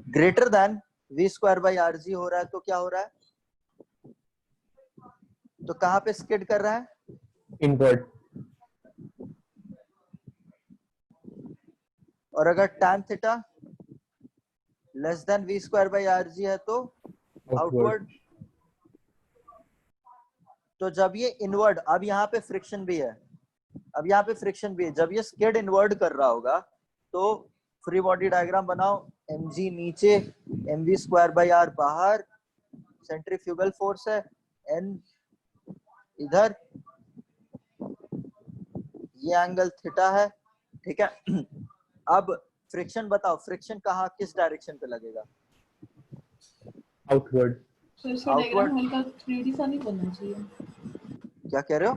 greater than v square by r जी हो रहा है तो क्या हो रहा है? तो कहां पे स्किड कर रहा है? इनवर्ड। और अगर tan theta less than v square by r जी है तो आउटवर्ड। तो जब ये इनवर्ड, अब यहाँ पे फ्रिक्शन भी है, अब यहाँ पे फ्रिक्शन भी है, जब ये स्किड इनवर्ड कर रहा होगा तो फ्री बॉडी डायग्राम बनाओ, mg नीचे, mv स्क्वायर बाई आर बाहर, सेंट्रीफ्यूगल फोर्स है, n इधर, ये एंगल थीटा है, ठीक है। अब फ्रिक्शन बताओ, फ्रिक्शन कहाँ किस डायरेक्शन पे लगेगा? आउटवर्ड। सर इसका डायग्राम हल्का 3D सा नहीं बनना चाहिए? क्या कह रहे हो?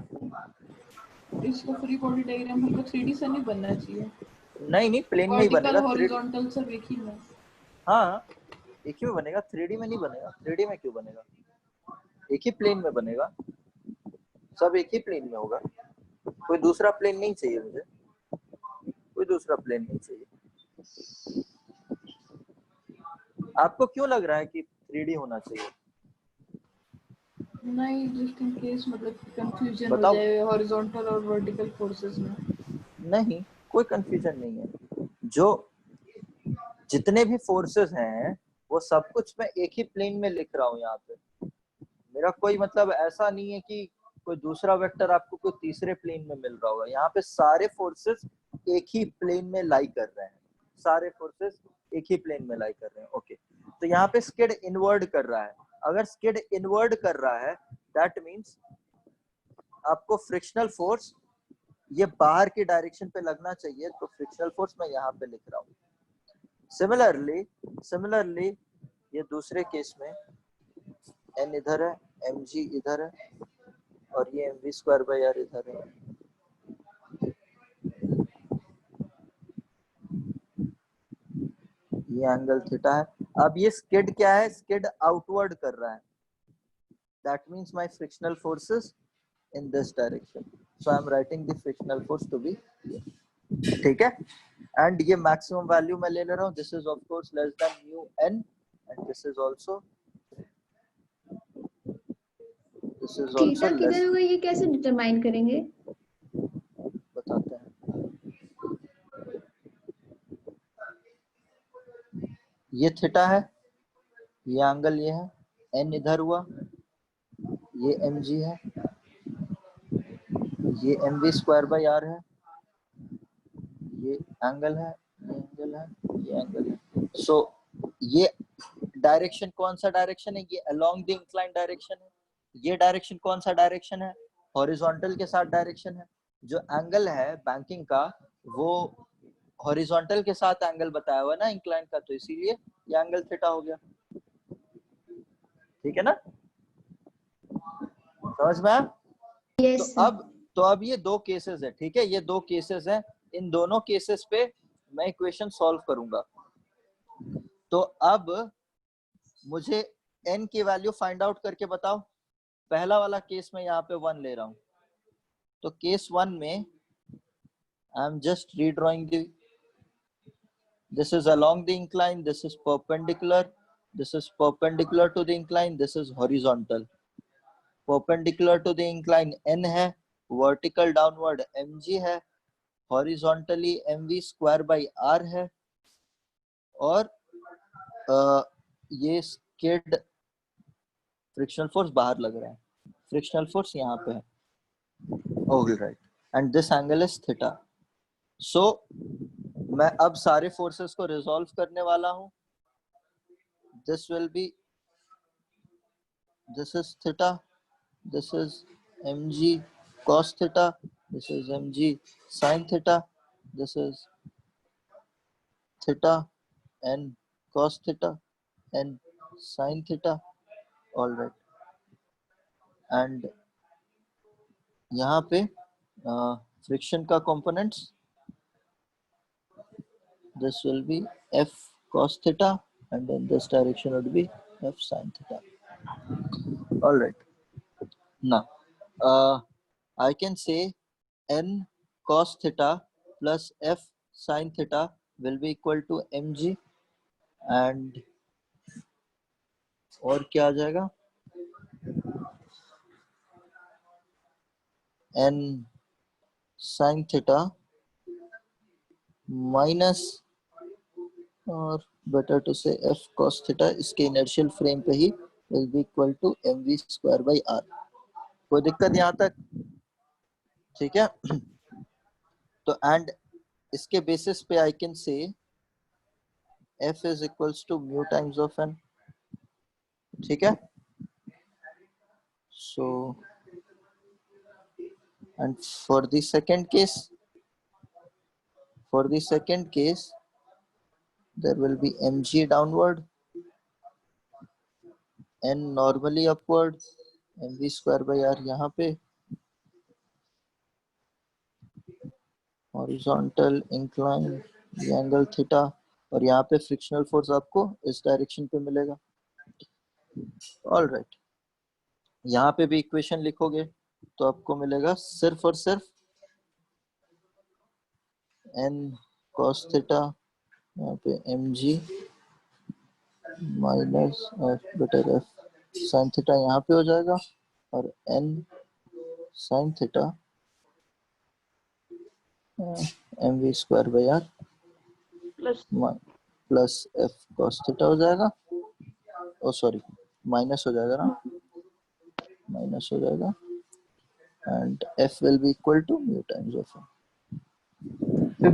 इसका फ्री बॉडी डायग्राम हल्का 3D सा नहीं बनना चाहिए? नहीं प्लेन में ही वर्टिकल बनेगा। हॉरिजॉन्टल सब एक ही में। हाँ एक ही में बनेगा, 3D में नहीं बनेगा। 3D में क्यों बनेगा? एक ही प्लेन में बनेगा, सब एक ही प्लेन में होगा। कोई दूसरा प्लेन नहीं चाहिए मुझे, कोई दूसरा प्लेन नहीं चाहिए। आपको क्यों लग रहा है कि 3D होना चाहिए? नहीं, जस्ट इन केस मतलब कंफ्यूजन हो बताओ। जाए हॉरिजॉन्टल और वर्टिकल फोर्सेस में। नहीं, कोई कंफ्यूजन नहीं है। जो जितने भी फोर्सेस हैं वो सब कुछ मैं एक ही प्लेन में लिख रहा हूँ यहाँ पे। मेरा कोई मतलब ऐसा नहीं है कि कोई दूसरा वेक्टर आपको कोई तीसरे प्लेन में मिल रहा होगा। यहाँ पे सारे फोर्सेस एक ही प्लेन में लाई कर रहे हैं, सारे फोर्सेस एक ही प्लेन में लाई कर रहे हैं। ओके, तो यहाँ पे स्किड इनवर्ड कर रहा है। अगर स्किड इनवर्ड कर रहा है दैट मीन्स आपको फ्रिक्शनल फोर्स ये बाहर की डायरेक्शन पे लगना चाहिए, तो फ्रिक्शनल फोर्स मैं यहाँ पे लिख रहा हूँ। सिमिलरली ये दूसरे केस में n इधर है, mg इधर है, और ये mv स्क्वायर बाई आर इधर है। ये एंगल थीटा है। अब ये स्किड क्या है? स्किड आउटवर्ड कर रहा है, that means my frictional forces in this direction. So I'm writing the frictional force to be here. ठीक है, and ये maximum value मैं ले रहा हूँ. This is of course less than mu n, and this is also theta किधर less. होगा ये कैसे डिटरमाइन करेंगे? बताते हैं. ये थीटा है, ये एंगल ये है, n इधर हुआ, ये mg है, ये mv स्क्वायर बाई r है, ये एंगल है, ये एंगल है, ये एंगल है. सो ये डायरेक्शन कौन सा डायरेक्शन है? ये अलोंग द इंक्लाइन डायरेक्शन है. ये डायरेक्शन कौन सा डायरेक्शन है? हॉरिजॉन्टल के साथ डायरेक्शन है. जो एंगल है बैंकिंग का वो हॉरिजॉन्टल के साथ एंगल बताया हुआ है ना इंक्लाइन का, तो इसीलिए ये एंगल थीटा हो गया. ठीक है ना, समझ में आया? यस तो अब ये दो केसेस है. ठीक है, ये दो केसेस है. इन दोनों केसेस पे मैं इक्वेशन सॉल्व करूंगा. तो अब मुझे n की वैल्यू फाइंड आउट करके बताओ. पहला वाला केस में यहाँ पे 1 ले रहा हूं. तो केस 1 में I am just redrawing the, this is along the incline, this is perpendicular, this is perpendicular to the incline, this is horizontal. Perpendicular to the incline n है, vertical downward mg है, horizontally mv square by r है, और ये skid frictional force बाहर लग रहा है. Frictional force यहाँ पे है. All right, and this angle is theta. So मैं अब सारे फोर्सेस को रिजॉल्व करने वाला हूँ. This will be, this is theta, this is mg cos theta, this is mg sin theta, this is theta and cos theta and sin theta. All right, and यहाँ पे friction का components, this will be f cos theta and in this direction would be f sin theta. All right, now I can say n cos theta plus f sin theta will be equal to mg, and और क्या आ जाएगा, n sin theta minus, और better to say f cos theta, इसके inertial frame पे ही will be equal to mv square by r. कोई दिक्कत यहाँ तक? ठीक है. तो and इसके बेसिस पे I can say f is equals to mu times of n. ठीक है. So and for the second case, there will be mg downward, n normally upward, mv square by r यहाँ पे, horizontal incline, ये angle theta, और यहाँ पे frictional force आपको इस डायरेक्शन पे मिलेगा. ऑल राइट, यहाँ पे भी इक्वेशन लिखोगे तो आपको मिलेगा सिर्फ और सिर्फ n cos थीटा, यहाँ पे mg minus better f sin theta यहाँ पे हो जाएगा, और n sin theta mv square by r plus f cos theta हो जाएगा. ओ सॉरी, माइनस हो जाएगा ना, माइनस हो जाएगा, and f will be equal to mu times of n.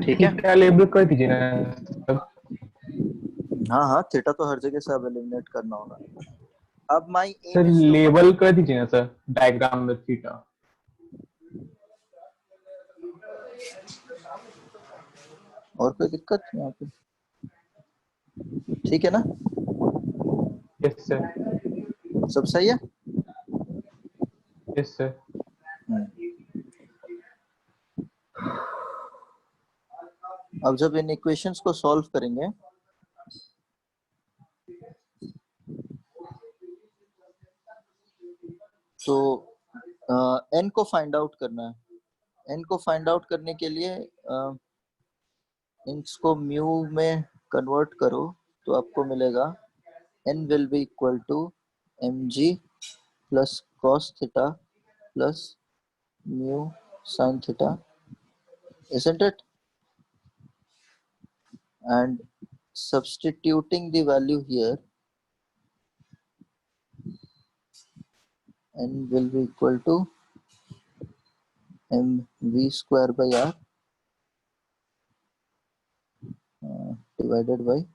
ठीक है, थीटा लेबल कर दीजिए ना. हाँ हाँ, थीटा तो हर जगह से अब एलिमिनेट करना होगा. अब माय सर लेबल कर दीजिए ना सर डायग्राम में थीटा. और कोई दिक्कत यहाँ पे? ठीक है ना, यस सर. सब सही है. Yes sir. अब जब इन इक्वेशंस को सॉल्व करेंगे तो n को फाइंड आउट करना है। n को फाइंड आउट करने के लिए इसको म्यू में कन्वर्ट करो तो आपको मिलेगा n will be equal to mg plus cos theta plus mu sin theta, isn't it? And substituting the value here, n will be equal to mv square by r divided by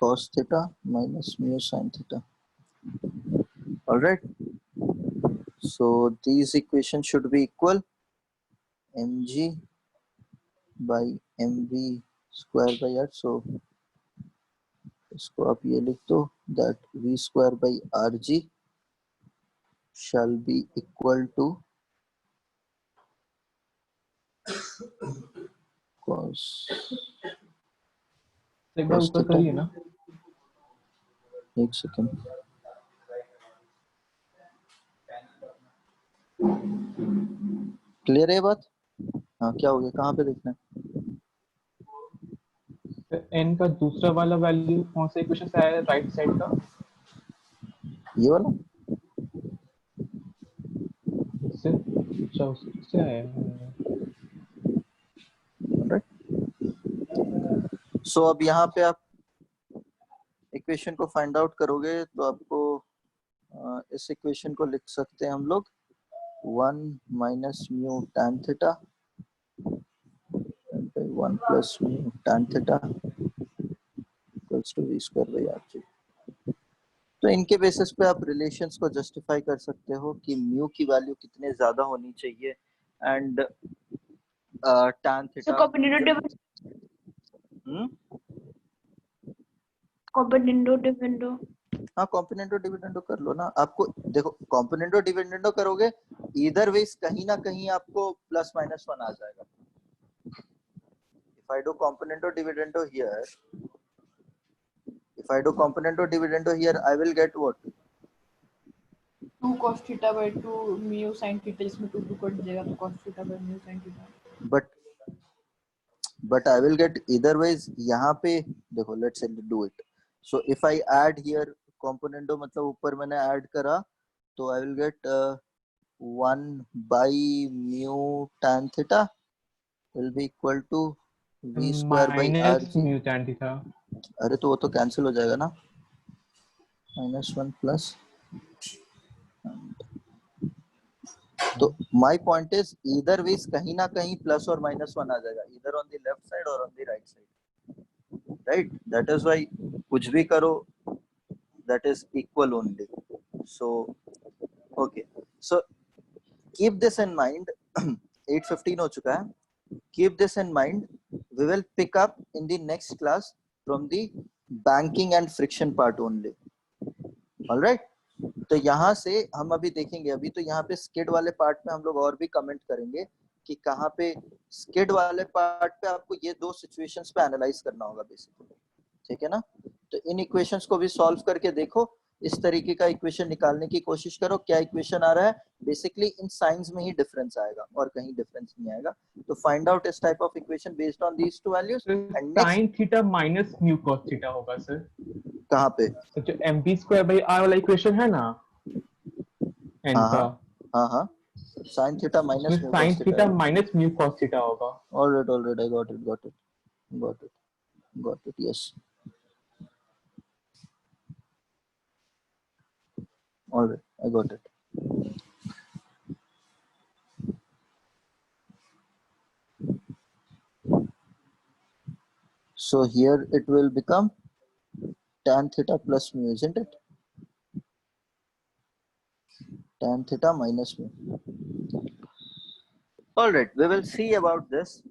cos theta minus mu sin theta. All right, so these equations should be equal, mg by mv square by r, so इसको आप ये लिख दो that v square by rg shall be equal to cos एक बार ऊपर करिए ना। एक सेकेंड, क्लियर है बात? हाँ, क्या हो गया, कहाँ पे देखना है? n का दूसरा वाला वैल्यू कौन सा इक्वेशन से आया है राइट साइड का? ये वाला? से अच्छा उससे आया है। सो अब यहाँ पे आप इक्वेशन को फाइंड आउट करोगे तो आपको इस इक्वेशन को लिख सकते हैं हम लोग 1 minus mu tan theta 1 plus mu tan theta equals to v square by rg। तो इनके बेसिस पे आप रिलेशंस को जस्टिफाई कर सकते हो कि म्यू की वैल्यू कितने ज्यादा होनी चाहिए and tan So theta componendo dividendo हाँ, कॉम्पोनेंटो डिविडेंडो कर लो ना। आपको देखो, कॉम्पोनेंटो डिविडेंडो करोगे इधर वेज कहीं ना कहीं आपको प्लस माइनस 1 आ जाएगा। If I do componendo dividendo here, I will get what? 2 cos theta by 2 mu sin theta, इसमें 2 कट जाएगा तो cos theta by mu sin theta। But I will get either ways। यहाँ पे देखो, let's say do it। So if I add here componendo, मतलब ऊपर मैंने add करा तो I will get 1 by mu tan theta will be equal to v square by minus rg। Mu tan theta. अरे तो वो तो कैंसिल हो जाएगा ना, -1 प्लस। तो my point is either ways कहीं ना कहीं प्लस और -1 आ जाएगा, इधर ऑन द लेफ्ट साइड और on the right side, right? That is why कुछ भी करो that is equal only. So okay, so keep this in mind. 8:15 हो चुका है। Keep this in mind, we will pick up in the next class from the banking and friction part only. Alright, तो यहाँ से हम अभी देखेंगे। अभी तो यहाँ पे स्किड वाले पार्ट में हम लोग और भी कमेंट करेंगे कि कहाँ पे स्किड वाले पार्ट पे आपको ये दो सिचुएशंस पे एनालाइज करना होगा बेसिकली, ठीक है ना? तो इन इक्वेशंस को भी सॉल्व करके देखो, इस तरीके का इक्वेशन निकालने की कोशिश करो। क्या इक्वेशन आ रहा है? बेसिकली इन साइंस में ही डिफरेंस आएगा और कहीं डिफरेंस नहीं आएगा। तो फाइंड आउट इस type of equation based on these two values and sin theta minus mu cos theta होगा सर। कहाँ पे? तो जो mv स्क्वायर बाय r वाला इक्वेशन है ना n का, हाँ sin थीटा माइनस उसमें sin theta minus mu cos theta होगा। Alright, I got it, yes. Alright, I got it. So here it will become tan theta plus mu, isn't it? Tan theta minus mu. Alright, we will see about this,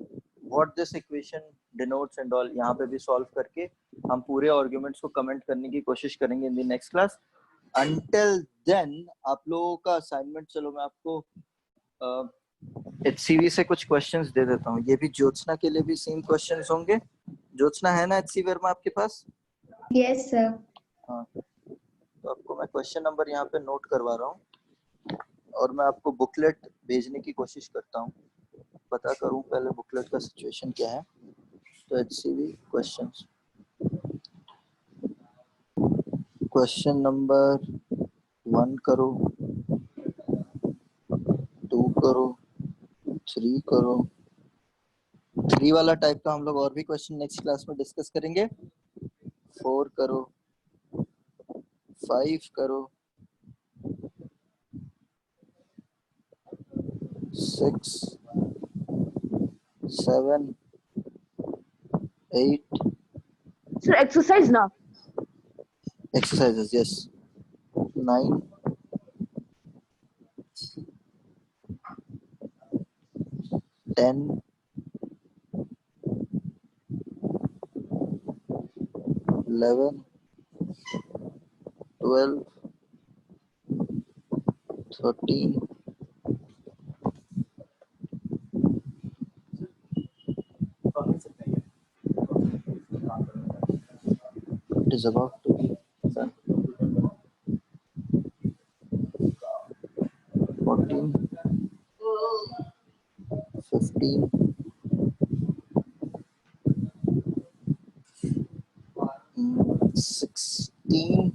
what this equation denotes and all। यहाँ पे भी solve करके हम पूरे arguments को comment करने की कोशिश करेंगे in the next class। Until then, आप लोगों का assignment, चलो मैं आपको HCV से कुछ questions दे देता हूँ। ये भी ज्योत्सना के लिए भी same questions होंगे। ज्योत्सना है ना HCV वर्मा आपके पास? Yes, sir. हाँ, तो आपको मैं क्वेश्चन नंबर यहाँ पे नोट करवा रहा हूँ और मैं आपको बुकलेट भेजने की कोशिश करता हूँ, पता करूँ पहले बुकलेट का सिचुएशन क्या है। तो HCV क्वेश्चंस, क्वेश्चन नंबर 1 करो, 2 करो, 3 करो। 3 वाला टाइप का हम लोग और भी क्वेश्चन नेक्स्ट क्लास में डिस्कस करेंगे। 4 करो, 5 करो, 6, 7, 8 Sir, exercise now. exercises, yes, 9, 10, 11, 12, 13, it is about to be done. 14, 15, 16,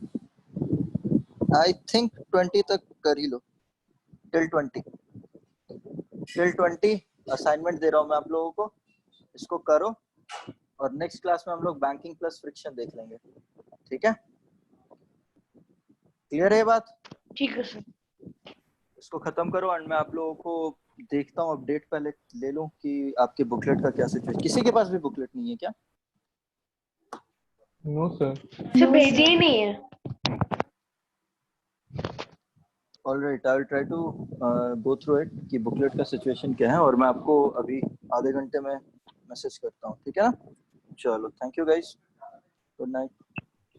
I think 20 तक कर ही लो, टिल 20 असाइनमेंट दे रहा हूँ मैं आप लोगों को, इसको करो और नेक्स्ट क्लास में हम लोग बैंकिंग प्लस फ्रिक्शन देख लेंगे, ठीक है? क्लियर है ये बात? ठीक है सर। इसको खत्म करो एंड मैं आप लोगों को देखता हूँ अपडेट पहले ले लूं कि आपके बुकलेट का क्या सिचुएशन। किसी के पास भी बुकलेट नहीं है क्या? No sir. सर भेजे ही नहीं है। Alright, I will try to go through it कि बुकलेट का सिचुएशन क्या है और मैं आपको अभी आधे घंटे में मैसेज करता हूँ, ठीक है ना? चलो, thank you guys, good night.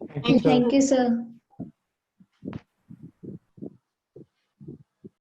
Thank you sir. Thank you, sir.